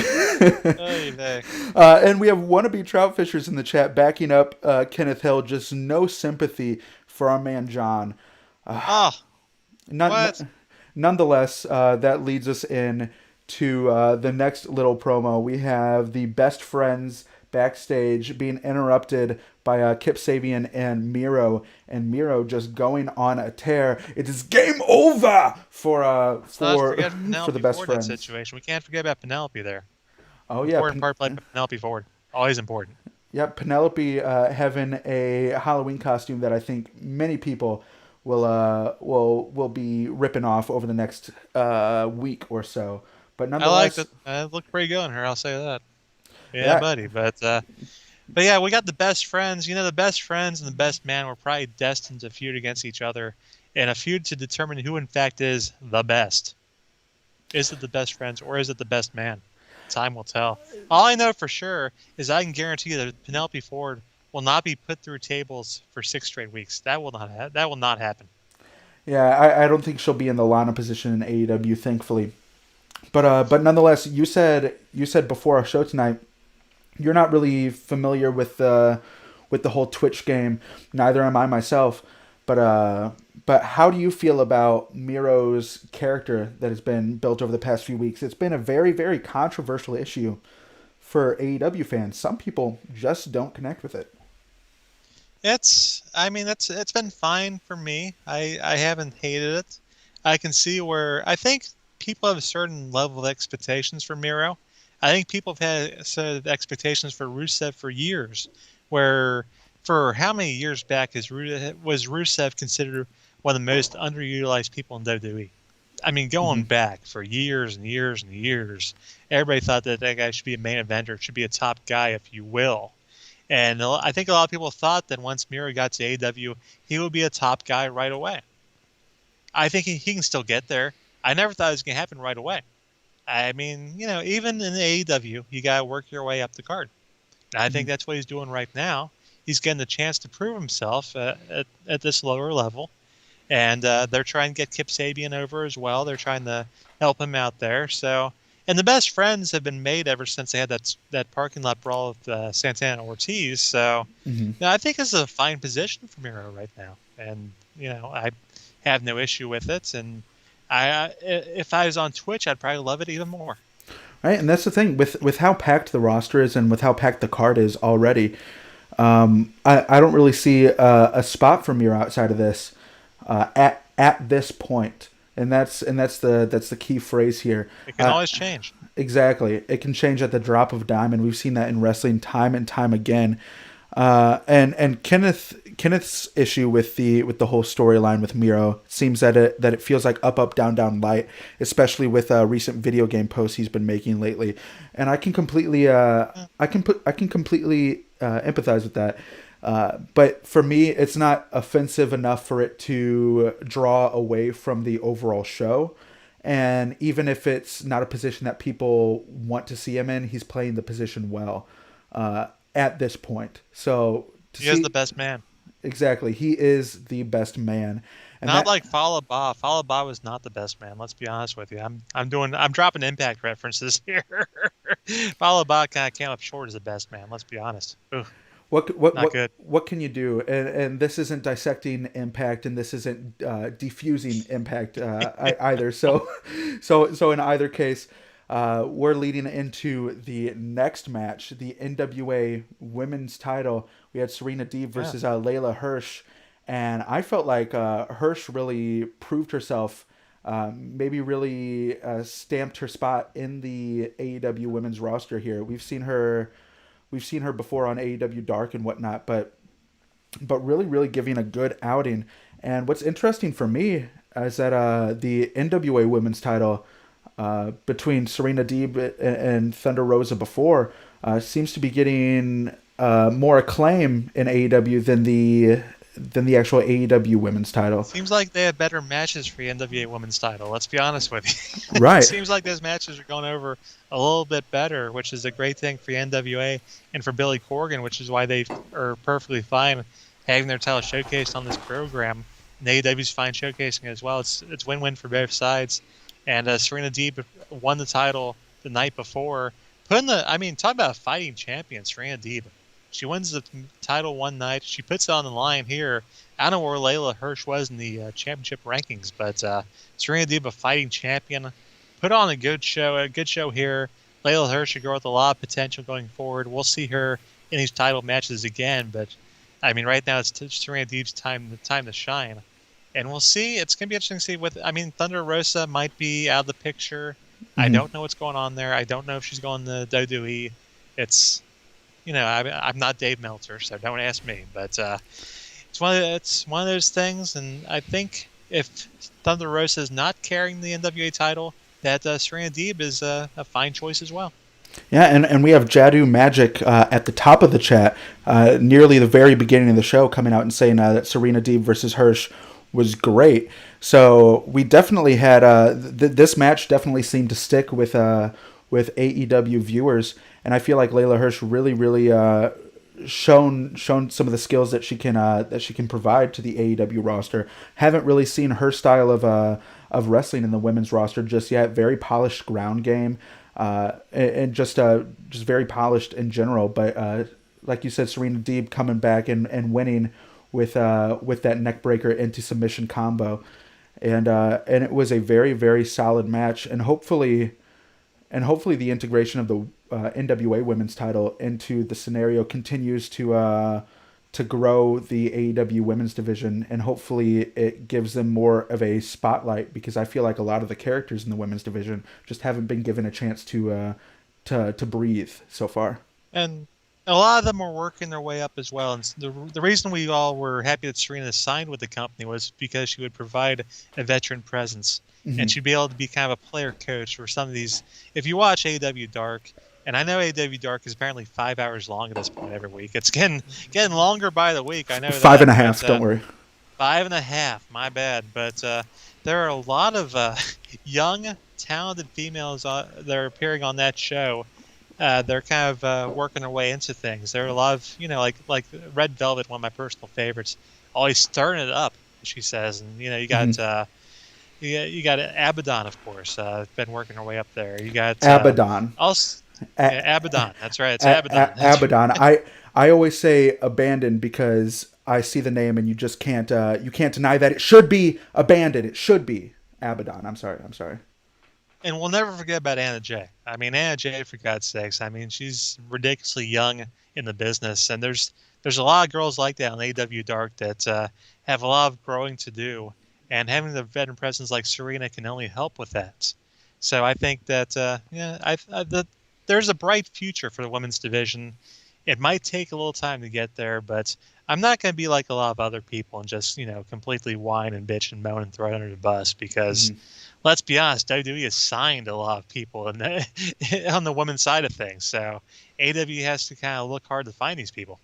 And we have wannabe trout fishers in the chat backing up Kenneth Hill. Just no sympathy for our man John. What? Nonetheless, that leads us in to the next little promo. We have the best friends backstage being interrupted by Kip Sabian and Miro just going on a tear. It is game over for the best Ford friends. Situation. We can't forget about Penelope there. Oh yeah, Important part played by Penelope Ford. Always important. Yep, Penelope having a Halloween costume that I think many people will be ripping off over the next week or so. But nonetheless, I like that. It looked pretty good on her. I'll say that. Yeah, buddy. But yeah, we got the best friends. You know, the best friends and the best man were probably destined to feud against each other in a feud to determine who, in fact, is the best. Is it the best friends or is it the best man? Time will tell. All I know for sure is I can guarantee you that Penelope Ford will not be put through tables for 6 straight weeks. That will not happen. Yeah, I don't think she'll be in the lineup position in AEW, thankfully. But nonetheless, you said before our show tonight, you're not really familiar with the whole Twitch game. Neither am I myself. But how do you feel about Miro's character that has been built over the past few weeks? It's been a very, very controversial issue for AEW fans. Some people just don't connect with it. It's been fine for me. I haven't hated it. I can see where I think people have a certain level of expectations for Miro. I think people have had a set of expectations for Rusev for years, where for how many years back was Rusev considered one of the most underutilized people in WWE? I mean, going back for years and years and years, everybody thought that guy should be a main eventer, should be a top guy, if you will. And I think a lot of people thought that once Miro got to AEW, he would be a top guy right away. I think he can still get there. I never thought it was going to happen right away. I mean, you know, even in AEW, you got to work your way up the card. And I think that's what he's doing right now. He's getting the chance to prove himself at this lower level. And they're trying to get Kip Sabian over as well. They're trying to help him out there. So, and the best friends have been made ever since they had that parking lot brawl with Santana Ortiz. So, I think this is a fine position for Miro right now. And, you know, I have no issue with it. And if I was on Twitch, I'd probably love it even more. Right, and that's the thing with how packed the roster is and with how packed the card is already. I don't really see a spot for Miro outside of this at this point, and that's the key phrase here. It can always change. Exactly, it can change at the drop of a dime, and we've seen that in wrestling time and time again. And Kenneth's issue with the whole storyline with Miro seems that it feels like up down down light, especially with recent video game posts he's been making lately, and I can completely empathize with that. But for me, it's not offensive enough for it to draw away from the overall show. And even if it's not a position that people want to see him in, he's playing the position well at this point. So he is the best man. Exactly. He is the best man. And not like Fallah Bahh. Fallah Bahh was not the best man. Let's be honest with you. I'm dropping Impact references here. Fallah Bahh kind of came up short as the best man. Let's be honest. Ugh. What can you do? And this isn't dissecting Impact, and this isn't defusing Impact either. So in either case, we're leading into the next match, the NWA Women's Title. We had Serena Deeb versus Layla Hirsch, and I felt like Hirsch really proved herself. Maybe really stamped her spot in the AEW Women's roster here. We've seen her before on AEW Dark and whatnot, but really giving a good outing. And what's interesting for me is that the NWA Women's Title between Serena Deeb and Thunder Rosa seems to be getting more acclaim in AEW than the actual AEW Women's Title. Seems like they have better matches for the NWA Women's Title. Let's be honest with you. It Right. seems like those matches are going over a little bit better, which is a great thing for the NWA and for Billy Corgan, which is why they are perfectly fine having their title showcased on this program. And AEW's fine showcasing it as well. It's win-win for both sides. And Serena Deeb won the title the night before. Talk about a fighting champion, Serena Deeb. She wins the title one night. She puts it on the line here. I don't know where Layla Hirsch was in the championship rankings, but Serena Deeb, a fighting champion, put on a good show here. Layla Hirsch, a girl with a lot of potential going forward. We'll see her in these title matches again, but I mean, right now it's Serena Deeb's time to shine, and we'll see. It's gonna be interesting to see. Thunder Rosa might be out of the picture. Mm-hmm. I don't know what's going on there. I don't know if she's going to WWE. It's I'm not Dave Meltzer, so don't ask me. But it's one of those things, and I think if Thunder Rosa is not carrying the NWA title, that Serena Deeb is a fine choice as well. Yeah, and we have Jadu Magic at the top of the chat, nearly the very beginning of the show, coming out and saying that Serena Deeb versus Hirsch was great. So we definitely had this match definitely seemed to stick with AEW viewers, and I feel like Layla Hirsch really shown some of the skills that she can provide to the AEW roster. Haven't really seen her style of wrestling in the women's roster just yet. Very polished ground game, and just very polished in general. But like you said, Serena Deeb coming back and winning with that neck breaker into submission combo, and it was a very, very solid match, and hopefully the integration of the NWA Women's Title into the scenario continues to grow the AEW Women's Division, and hopefully it gives them more of a spotlight, because I feel like a lot of the characters in the Women's Division just haven't been given a chance to breathe so far. And a lot of them are working their way up as well. And the reason we all were happy that Serena signed with the company was because she would provide a veteran presence. Mm-hmm. And she'd be able to be kind of a player coach for some of these. If you watch AEW Dark, and I know AEW Dark is apparently 5 hours long at this point every week. It's getting longer by the week. I know 5.5. Don't worry. 5.5. My bad. But there are a lot of young, talented females that are appearing on that show. They're kind of working their way into things. There are a lot of like Red Velvet, one of my personal favorites, always stirring it up. She says, and you got. Mm-hmm. You got Abaddon, of course. Been working her way up there. You got Abaddon. Abaddon. That's right. It's Abaddon. Abaddon. I always say abandoned because I see the name and you just can't deny that it should be abandoned. It should be Abaddon. I'm sorry. And we'll never forget about Anna Jay. Anna Jay, for God's sakes. She's ridiculously young in the business, and there's a lot of girls like that on AEW Dark that have a lot of growing to do. And having the veteran presence like Serena can only help with that. So I think that there's a bright future for the women's division. It might take a little time to get there, but I'm not going to be like a lot of other people and just completely whine and bitch and moan and throw it under the bus, because let's be honest, WWE has signed a lot of people on the women's side of things. So AEW has to kind of look hard to find these people.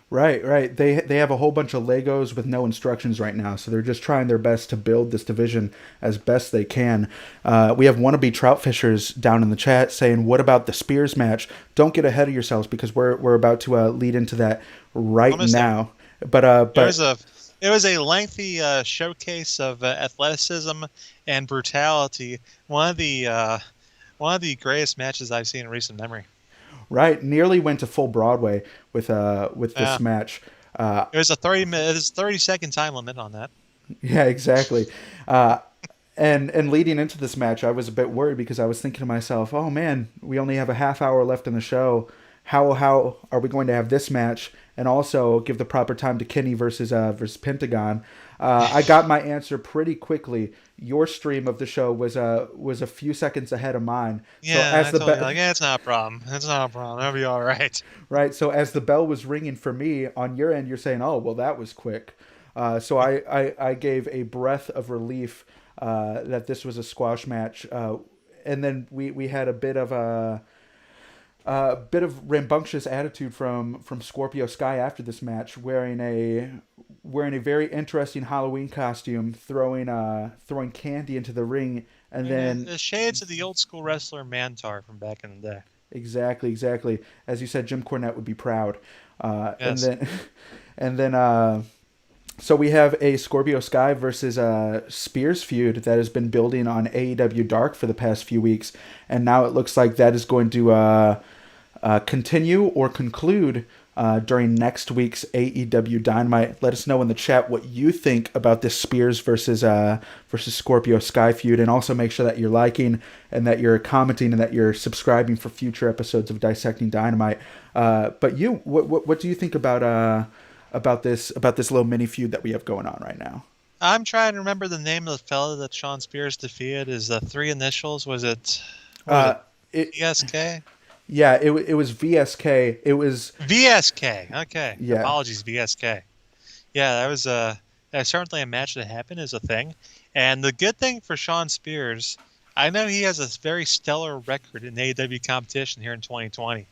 Right. They have a whole bunch of Legos with no instructions right now, so they're just trying their best to build this division as best they can. We have wannabe trout fishers down in the chat saying, "What about the Spears match? Don't get ahead of yourselves, because we're about to lead into that right now." But it was a lengthy showcase of athleticism and brutality. One of the greatest matches I've seen in recent memory. Right, nearly went to full Broadway with this match. It was a 30-second time limit on that. Yeah, exactly. And leading into this match, I was a bit worried, because I was thinking to myself, "Oh man, we only have a half hour left in the show. How are we going to have this match and also give the proper time to Kenny versus Pentagon?" I got my answer pretty quickly. Your stream of the show was a few seconds ahead of mine. Yeah, so it's not a problem. It's not a problem. That'll be all right. Right. So as the bell was ringing for me on your end, you're saying, "Oh, well, that was quick." So I gave a breath of relief that this was a squash match, and then we had a bit of A bit of rambunctious attitude from Scorpio Sky after this match, wearing a very interesting Halloween costume, throwing candy into the ring, and then The shades of the old school wrestler Mantar from back in the day. exactly, as you said, Jim Cornette would be proud. And Yes. then and then so we have a Scorpio Sky versus Spears feud that has been building on AEW Dark for the past few weeks, and now it looks like that is going to continue or conclude during next week's AEW Dynamite. Let us know in the chat what you think about this Spears versus Scorpio Sky feud, and also make sure that you're liking and that you're commenting and that you're subscribing for future episodes of Dissecting Dynamite. But you, what do you think about this little mini feud that we have going on right now? I'm trying to remember the name of the fella that Sean Spears defeated. Is the three initials? Was it VSK? Yeah, it was VSK. It was VSK. Okay. Yeah. Apologies, VSK. Yeah, that was certainly a match that happened is a thing. And the good thing for Sean Spears, I know he has a very stellar record in AEW competition here in 2020.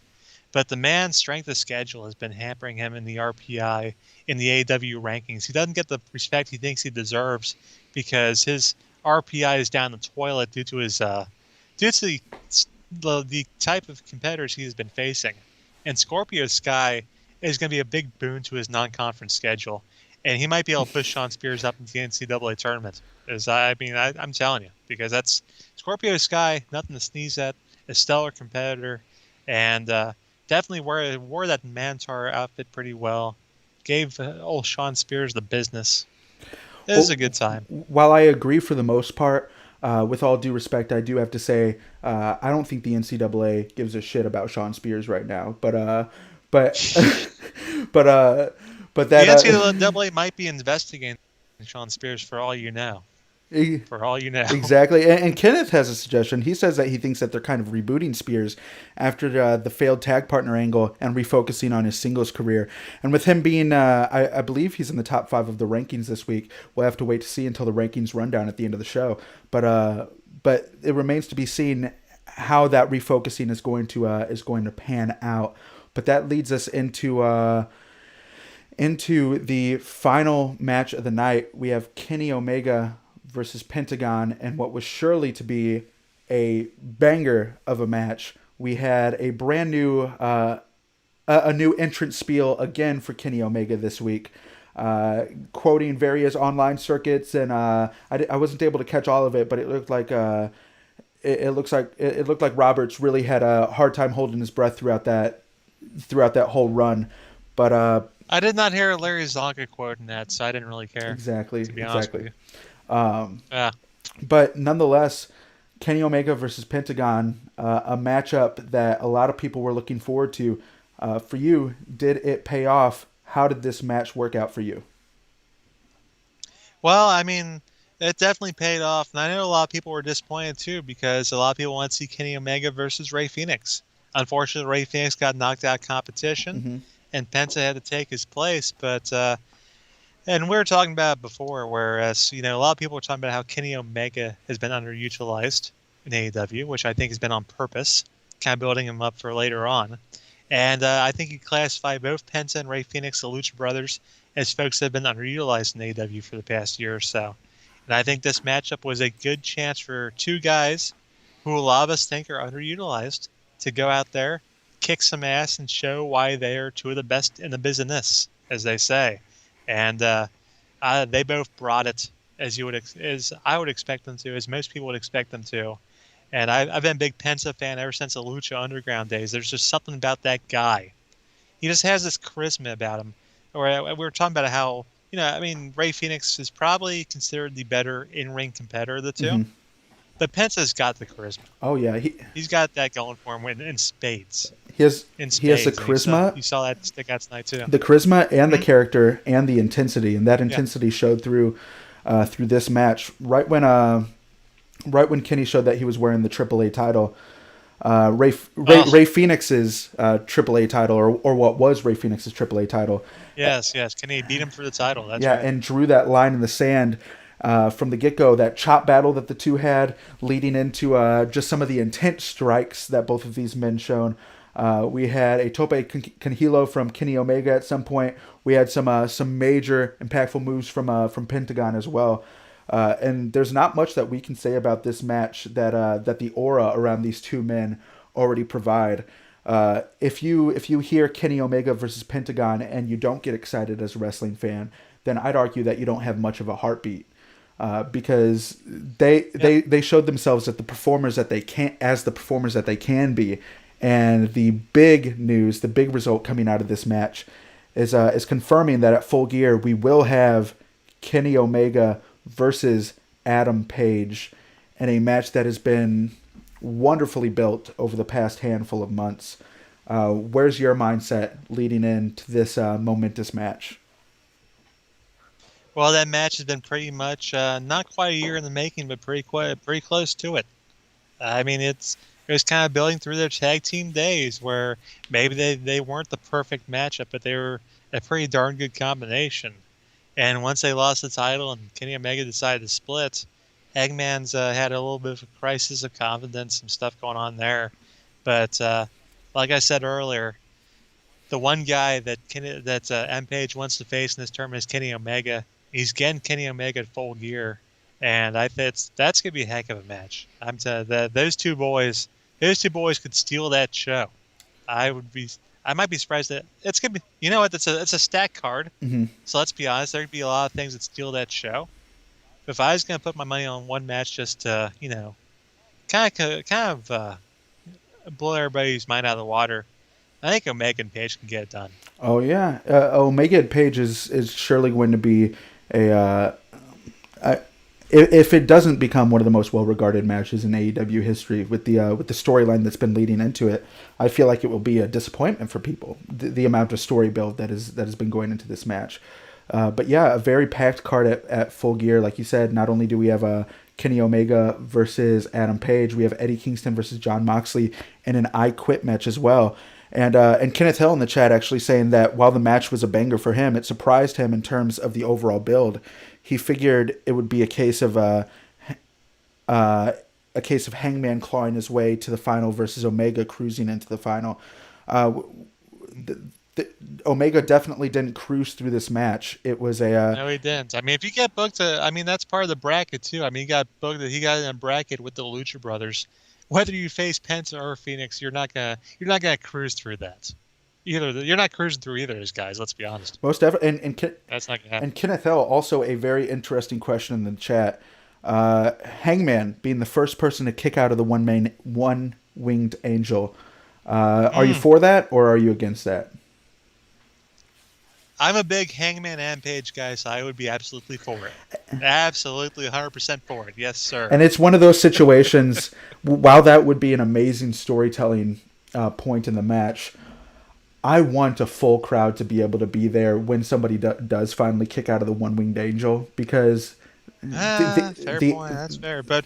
But the man's strength of schedule has been hampering him in the RPI, in the AEW rankings. He doesn't get the respect he thinks he deserves because his RPI is down the toilet due to the type of competitors he has been facing. And Scorpio Sky is going to be a big boon to his non-conference schedule. And he might be able to push Sean Spears up into the NCAA tournament. I'm telling you, because that's Scorpio Sky, nothing to sneeze at, a stellar competitor, and definitely wore that Mantar outfit pretty well. Gave old Sean Spears the business. It was a good time. While I agree for the most part, with all due respect, I do have to say I don't think the NCAA gives a shit about Sean Spears right now. But but that the NCAA might be investigating Sean Spears for all you know. For all you know. Exactly. And Kenneth has a suggestion. He says that he thinks that they're kind of rebooting Spears after the failed tag partner angle and refocusing on his singles career. And with him being, I believe he's in the top 5 of the rankings this week. We'll have to wait to see until the rankings rundown at the end of the show. But it remains to be seen how that refocusing is going to pan out. But that leads us into the final match of the night. We have Kenny Omega versus Pentagon, and what was surely to be a banger of a match. We had a brand new a new entrance spiel again for Kenny Omega this week, quoting various online circuits, and I wasn't able to catch all of it, but it looked like it looked like Roberts really had a hard time holding his breath throughout that whole run. But I did not hear a Larry Zonka quote in that, so I didn't really care. Exactly. To be honest with you. But nonetheless, Kenny Omega versus Pentagon, a matchup that a lot of people were looking forward to. For you, did it pay off? How did this match work out for you? Well, I mean, it definitely paid off. And I know a lot of people were disappointed too, because a lot of people want to see Kenny Omega versus Rey Fenix. Unfortunately, Rey Fenix got knocked out of competition, and Penta had to take his place. But and we were talking about it before, whereas, a lot of people were talking about how Kenny Omega has been underutilized in AEW, which I think has been on purpose, kind of building him up for later on. And I think you classify both Penta and Rey Fenix, the Lucha Brothers, as folks that have been underutilized in AEW for the past year or so. And I think this matchup was a good chance for two guys who a lot of us think are underutilized to go out there, kick some ass, and show why they are two of the best in the business, as they say. And they both brought it as I would expect them to, as most people would expect them to. And I've been a big Penta fan ever since the Lucha Underground days. There's just something about that guy. He just has this charisma about him. Or we were talking about how, Rey Fenix is probably considered the better in-ring competitor of the two. But Penta's got the charisma. Oh, yeah. He's got that going for him in spades. He has the charisma. You saw that stick out tonight, too. The charisma and the character and the intensity. And that intensity showed through this match. Right when Kenny showed that he was wearing the AAA title, Rey Fenix's AAA title, or what was Rey Fenix's AAA title. Yes. Kenny beat him for the title. That's right. Right. And drew that line in the sand. from the get-go, that chop battle that the two had, leading into just some of the intense strikes that both of these men shown. We had a tope con hilo from Kenny Omega at some point. We had some major impactful moves from Pentagon as well. And there's not much that we can say about this match that the aura around these two men already provide. If you hear Kenny Omega versus Pentagon and you don't get excited as a wrestling fan, then I'd argue that you don't have much of a heartbeat. Because they showed themselves as the performers that they can be, and the big news, the big result coming out of this match is confirming that at Full Gear we will have Kenny Omega versus Adam Page in a match that has been wonderfully built over the past handful of months. Where's your mindset leading into this momentous match? Well, that match has been pretty much not quite a year in the making, but pretty close to it. I mean, it was kind of building through their tag team days where maybe they weren't the perfect matchup, but they were a pretty darn good combination. And once they lost the title and Kenny Omega decided to split, Hangman's had a little bit of a crisis of confidence, some stuff going on there. But like I said earlier, the one guy that M Page wants to face in this tournament is Kenny Omega. He's getting Kenny Omega at Full Gear, and I think that's gonna be a heck of a match. I'm telling you, those two boys could steal that show. I might be surprised that it's gonna be. You know what? It's a stack card. Mm-hmm. So let's be honest. There'd be a lot of things that steal that show. If I was gonna put my money on one match, just to kind of blow everybody's mind out of the water, I think Omega and Page can get it done. Oh yeah, Omega and Page is surely going to be if it doesn't become one of the most well-regarded matches in AEW history with the storyline that's been leading into it, I feel like it will be a disappointment for people. The amount of story build that has been going into this match, but yeah, a very packed card at Full Gear. Like you said, not only do we have Kenny Omega versus Adam Page, we have Eddie Kingston versus Jon Moxley in an I Quit match as well. And Kenneth Hill in the chat actually saying that while the match was a banger for him, it surprised him in terms of the overall build. He figured it would be a case of Hangman clawing his way to the final versus Omega cruising into the final. Omega definitely didn't cruise through this match. It was no, he didn't. I mean, if you get booked, that's part of the bracket too. I mean, he got booked. He got in a bracket with the Lucha Brothers. Whether you face Penta or Phoenix, you're not gonna cruise through that. You're not cruising through either of those guys. Let's be honest. Most definitely, that's not gonna happen. And Kenneth L. also a very interesting question in the chat. Hangman being the first person to kick out of the one-winged angel. Are you for that or are you against that? I'm a big Hangman and Page guy, so I would be absolutely for it. Absolutely 100% for it. Yes, sir. And it's one of those situations, while that would be an amazing storytelling point in the match, I want a full crowd to be able to be there when somebody does finally kick out of the one-winged angel, because... fair point. That's fair. But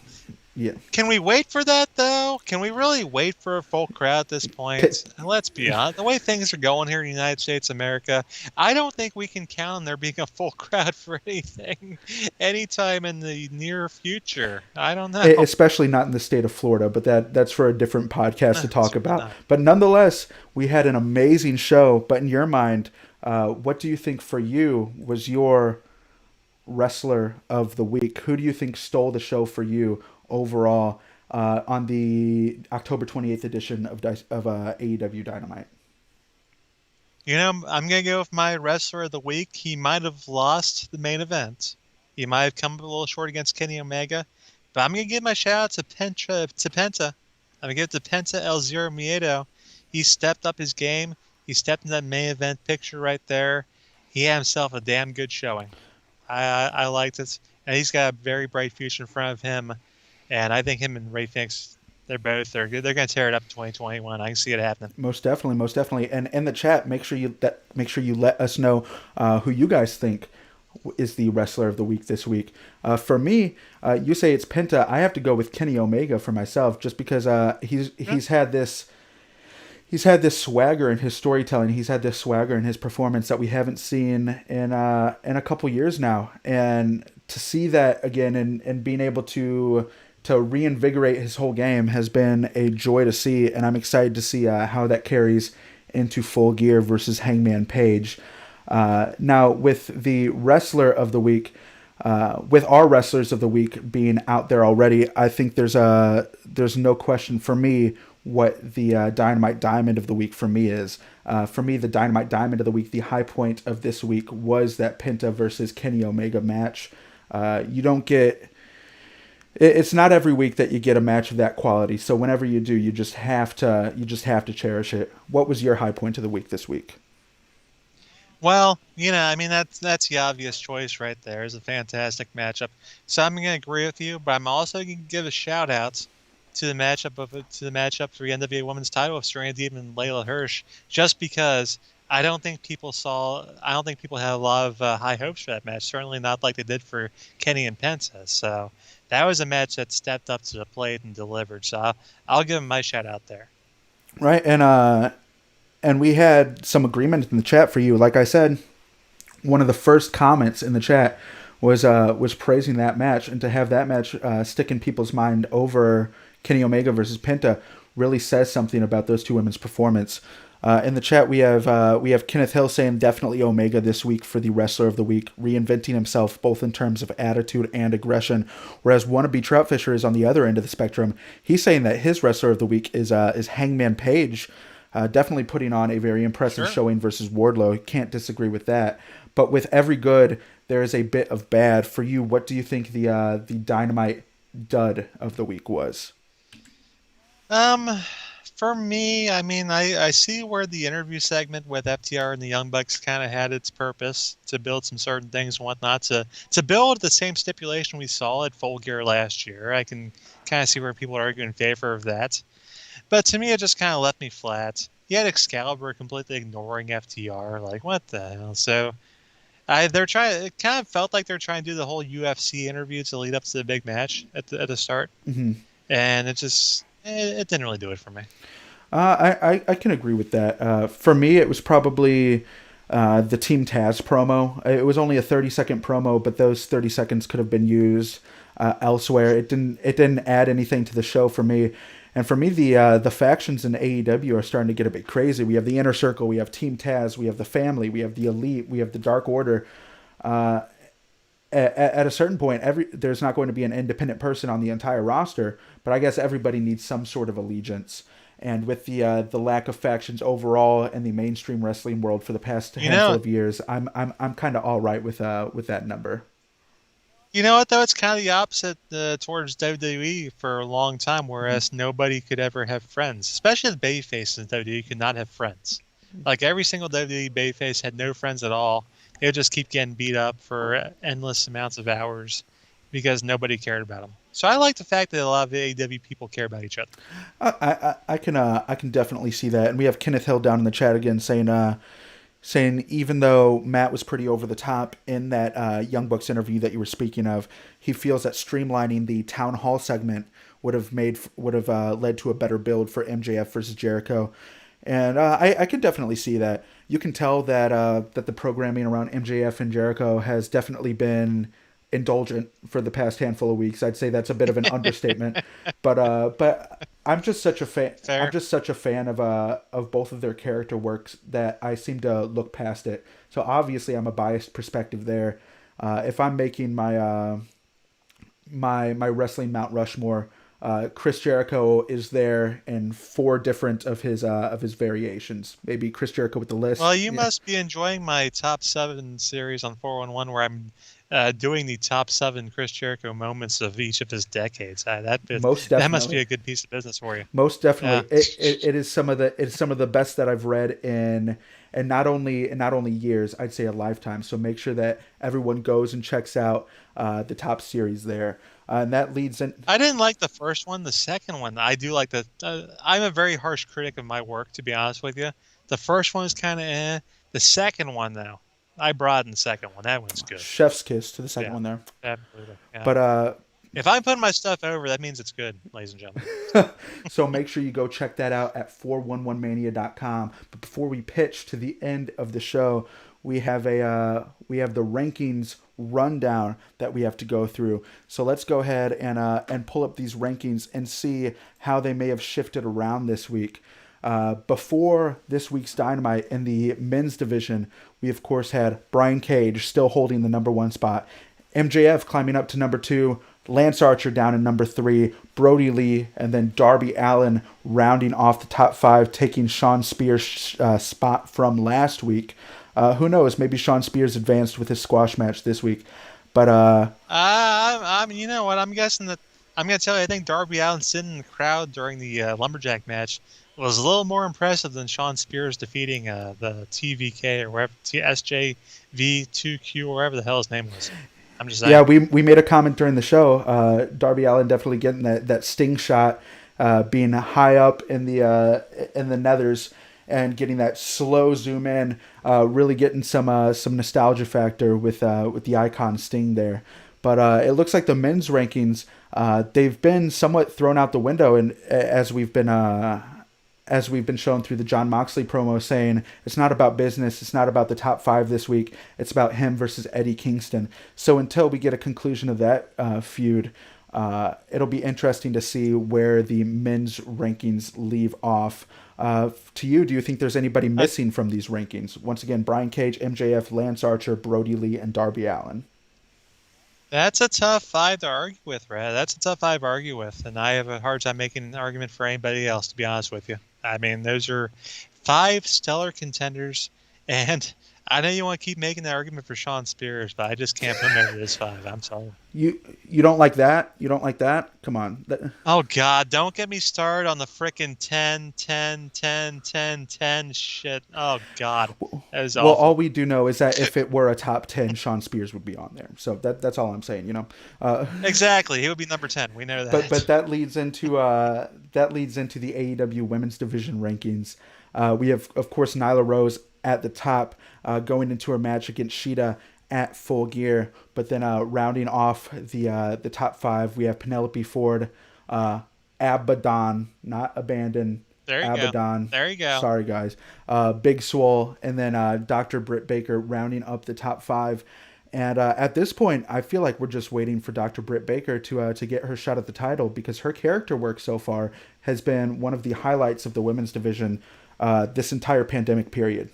yeah. Can we wait for that, though? Can we really wait for a full crowd at this point? Let's be honest. The way things are going here in the United States of America, I don't think we can count on there being a full crowd for anything anytime in the near future. I don't know. Especially not in the state of Florida, but that's for a different podcast to talk about. But nonetheless, we had an amazing show. But in your mind, what do you think for you was your wrestler of the week? Who do you think stole the show for you overall on the October 28th edition of AEW Dynamite? I'm going to go with my wrestler of the week. He might have lost the main event. He might have come up a little short against Kenny Omega. But I'm going to give my shout out to Penta. I'm going to give it to Penta El Zero M. He stepped up his game. He stepped in that main event picture right there. He had himself a damn good showing. I liked it. And he's got a very bright future in front of him. And I think him and Ray Phoenix, they're good. They're going to tear it up in 2021. I can see it happening. Most definitely. And in the chat, make sure you let us know who you guys think is the wrestler of the week this week. For me, you say it's Penta. I have to go with Kenny Omega for myself, just because he's had this swagger in his storytelling. He's had this swagger in his performance that we haven't seen in a couple years now. And to see that again and being able to reinvigorate his whole game has been a joy to see, and I'm excited to see how that carries into Full Gear versus Hangman Page. Now, with the wrestler of the week, with our wrestlers of the week being out there already, I think there's no question for me what the Dynamite Diamond of the week for me is. For me, the Dynamite Diamond of the week, the high point of this week was that Penta versus Kenny Omega match. You don't get... It's not every week that you get a match of that quality. So whenever you do, you just have to cherish it. What was your high point of the week this week? Well, I mean that's the obvious choice right there. It's a fantastic matchup. So I'm going to agree with you, but I'm also going to give a shout out to the matchup for the NWA Women's Title of Serena Deeb and Layla Hirsch, just because I don't think people had a lot of high hopes for that match. Certainly not like they did for Kenny and Penta. So that was a match that stepped up to the plate and delivered. So I'll give them my shout out there. Right, and we had some agreement in the chat for you. Like I said, one of the first comments in the chat was praising that match, and to have that match stick in people's mind over Kenny Omega versus Penta really says something about those two women's performance. In the chat, we have Kenneth Hill saying definitely Omega this week for the wrestler of the week, reinventing himself both in terms of attitude and aggression. Whereas wannabe Troutfisher is on the other end of the spectrum. He's saying that his wrestler of the week is Hangman Page, definitely putting on a very impressive showing versus Wardlow. Can't disagree with that. But with every good, there is a bit of bad. For you, what do you think the Dynamite dud of the week was? For me, I mean, I see where the interview segment with FTR and the Young Bucks kind of had its purpose to build some certain things and whatnot, to build the same stipulation we saw at Full Gear last year. I can kind of see where people are arguing in favor of that. But to me, it just kind of left me flat. You had Excalibur completely ignoring FTR. Like, what the hell? So it kind of felt like they're trying to do the whole UFC interview to lead up to the big match at the start. Mm-hmm. And it didn't really do it for me. I can agree with that. For me, it was probably the Team Taz promo. It was only a 30-second promo, but those 30 seconds could have been used elsewhere. It didn't add anything to the show for me. And for me, the factions in AEW are starting to get a bit crazy. We have the Inner Circle, we have Team Taz, we have the Family, we have the Elite, we have the Dark Order. At a certain point, there's not going to be an independent person on the entire roster, but I guess everybody needs some sort of allegiance. And with the lack of factions overall in the mainstream wrestling world for the past handful of years, I'm kind of all right with that number. You know what, though? It's kind of the opposite towards WWE for a long time, whereas nobody could ever have friends. Especially the babyfaces in WWE could not have friends. Like, every single WWE babyface had no friends at all. They would just keep getting beat up for endless amounts of hours because nobody cared about them. So I like the fact that a lot of the AEW people care about each other. I can definitely see that. And we have Kenneth Hill down in the chat again saying even though Matt was pretty over the top in that Young Bucks interview that you were speaking of, he feels that streamlining the town hall segment would have led to a better build for MJF versus Jericho. And I can definitely see that. You can tell that the programming around MJF and Jericho has definitely been indulgent for the past handful of weeks. I'd say that's a bit of an understatement, but I'm just such a fan. Fair. I'm just such a fan of both of their character works that I seem to look past it. So obviously, I'm a biased perspective there. If I'm making my my wrestling Mount Rushmore, Chris Jericho is there in 4 different of his variations. Maybe Chris Jericho with the list. Well, you must be enjoying my top 7 series on 411, where I'm doing the top 7 Chris Jericho moments of each of his decades. That must be a good piece of business for you. Most definitely, it is some of the best that I've read in not only years, I'd say a lifetime. So make sure that everyone goes and checks out the top series there. And that leads in. I didn't like the first one. The second one, I do like I'm a very harsh critic of my work, to be honest with you. The first one is kind of eh. The second one, though, I brought in the second one. That one's good. Chef's kiss to the second one there. Absolutely. Yeah. But if I'm putting my stuff over, that means it's good, ladies and gentlemen. So make sure you go check that out at 411mania.com. But before we pitch to the end of the show, we have the rankings rundown that we have to go through. So let's go ahead and pull up these rankings and see how they may have shifted around this week. Before this week's Dynamite in the men's division, we of course had Brian Cage still holding the number 1 spot, MJF climbing up to number 2, Lance Archer down in number 3, Brody Lee, and then Darby Allin rounding off the top 5, taking Shawn Spears' spot from last week. Who knows? Maybe Shawn Spears advanced with his squash match this week. But I mean, you know what? I'm guessing that I'm gonna tell you. I think Darby Allin sitting in the crowd during the lumberjack match was a little more impressive than Shawn Spears defeating the TVK or whatever SJV2Q or whatever the hell his name was. I'm just saying. Yeah, we made a comment during the show. Darby Allin definitely getting that sting shot, being high up in the nethers and getting that slow zoom in, really getting some nostalgia factor with the icon Sting there. But it looks like the men's rankings, they've been somewhat thrown out the window, and as we've been shown through the Jon Moxley promo, saying it's not about business, it's not about the top 5 this week, it's about him versus Eddie Kingston. So until we get a conclusion of that feud, it'll be interesting to see where the men's rankings leave off. To you, do you think there's anybody missing from these rankings? Once again, Brian Cage, MJF, Lance Archer, Brody Lee, and Darby Allin. That's a tough 5 to argue with, Brad. That's a tough 5 to argue with, and I have a hard time making an argument for anybody else, to be honest with you. I mean, those are 5 stellar contenders, and I know you want to keep making the argument for Shawn Spears, but I just can't put him over this 5. I'm sorry. You don't like that? You don't like that? Come on. Oh, God. Don't get me started on the frickin' 10, 10, 10, 10, 10 shit. Oh, God. That is awful. Well, all we do know is that if it were a top 10, Shawn Spears would be on there. So that's all I'm saying, you know. Exactly. He would be number 10. We know that. But that leads into the AEW Women's Division rankings. We have, of course, Nyla Rose at the top, going into her match against Shida at Full Gear. But then rounding off the top 5, we have Penelope Ford, Abaddon, not Abandon. There you Abaddon. Go. There you go. Sorry, guys. Big Swole, and then Dr. Britt Baker rounding up the top 5. And at this point, I feel like we're just waiting for Dr. Britt Baker to get her shot at the title, because her character work so far has been one of the highlights of the women's division this entire pandemic period.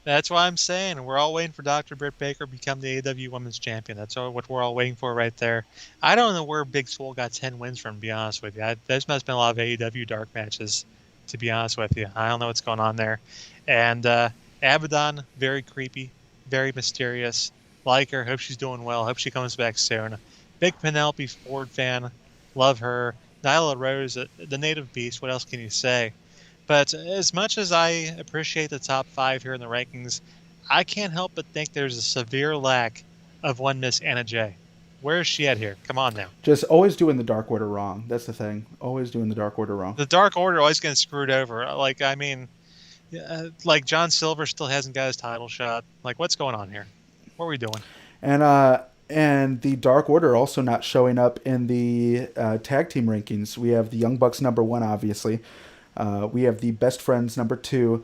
That's why I'm saying we're all waiting for Dr. Britt Baker to become the AEW Women's Champion. That's what we're all waiting for right there. I don't know where Big Swole got 10 wins from, to be honest with you. There's must have been a lot of AEW dark matches, to be honest with you. I don't know what's going on there. And Abaddon, very creepy, very mysterious. Like her, hope she's doing well. Hope she comes back soon. Big Penelope Ford fan, love her. Nyla Rose, the native beast, what else can you say? But as much as I appreciate the top 5 here in the rankings, I can't help but think there's a severe lack of one Miss Anna Jay. Where is she at here? Come on now. Just always doing the Dark Order wrong. That's the thing. Always doing the Dark Order wrong. The Dark Order always getting screwed over. Like John Silver still hasn't got his title shot. Like, what's going on here? What are we doing? And the Dark Order also not showing up in the tag team rankings. We have the Young Bucks number 1, obviously. We have the Best Friends number 2.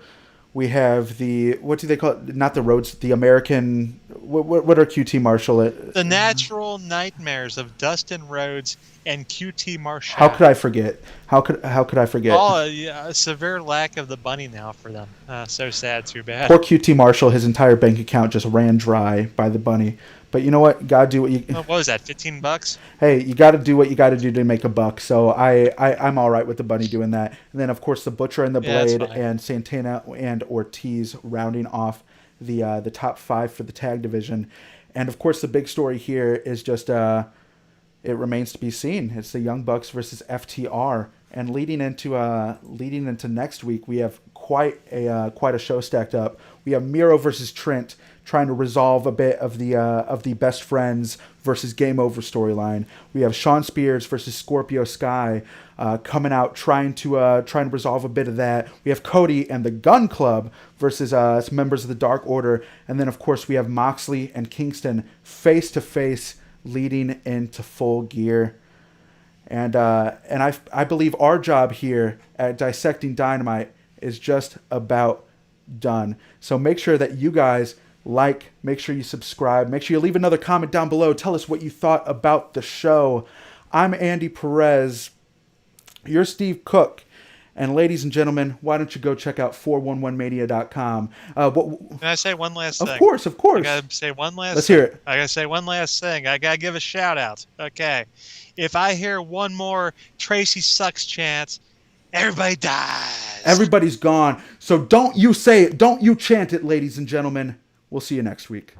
We have the, what do they call it? Not the Rhodes, the American, what are QT Marshall? The Natural Nightmares of Dustin Rhodes and QT Marshall. How could I forget? How could I forget? Oh, yeah, a severe lack of the bunny now for them. So sad, too bad. Poor QT Marshall, his entire bank account just ran dry by the bunny. But you know what? Gotta do what you. What was that? $15? Hey, you gotta do what you gotta do to make a buck. So I'm all right with the bunny doing that. And then of course the Butcher and the Blade and Santana and Ortiz rounding off the top 5 for the tag division. And of course the big story here is just it remains to be seen. It's the Young Bucks versus FTR. And leading into next week, we have quite a show stacked up. We have Miro versus Trent, trying to resolve a bit of the Best Friends versus Game Over storyline. We have Shawn Spears versus Scorpio Sky coming out, trying to resolve a bit of that. We have Cody and the Gun Club versus some members of the Dark Order, and then of course we have Moxley and Kingston face to face leading into Full Gear. And I believe our job here at Dissecting Dynamite is just about done. So make sure that you guys like, make sure you subscribe, make sure you leave another comment down below. Tell us what you thought about the show. I'm Andy Perez. You're Steve Cook. And ladies and gentlemen, why don't you go check out 411mania.com. Can I say one last thing? Of course. I gotta say one last Let's thing. hear it. I gotta say one last thing. I gotta give a shout out. Okay. If I hear one more Tracy sucks chant, everybody dies. Everybody's gone. So don't you say it. Don't you chant it, ladies and gentlemen. We'll see you next week.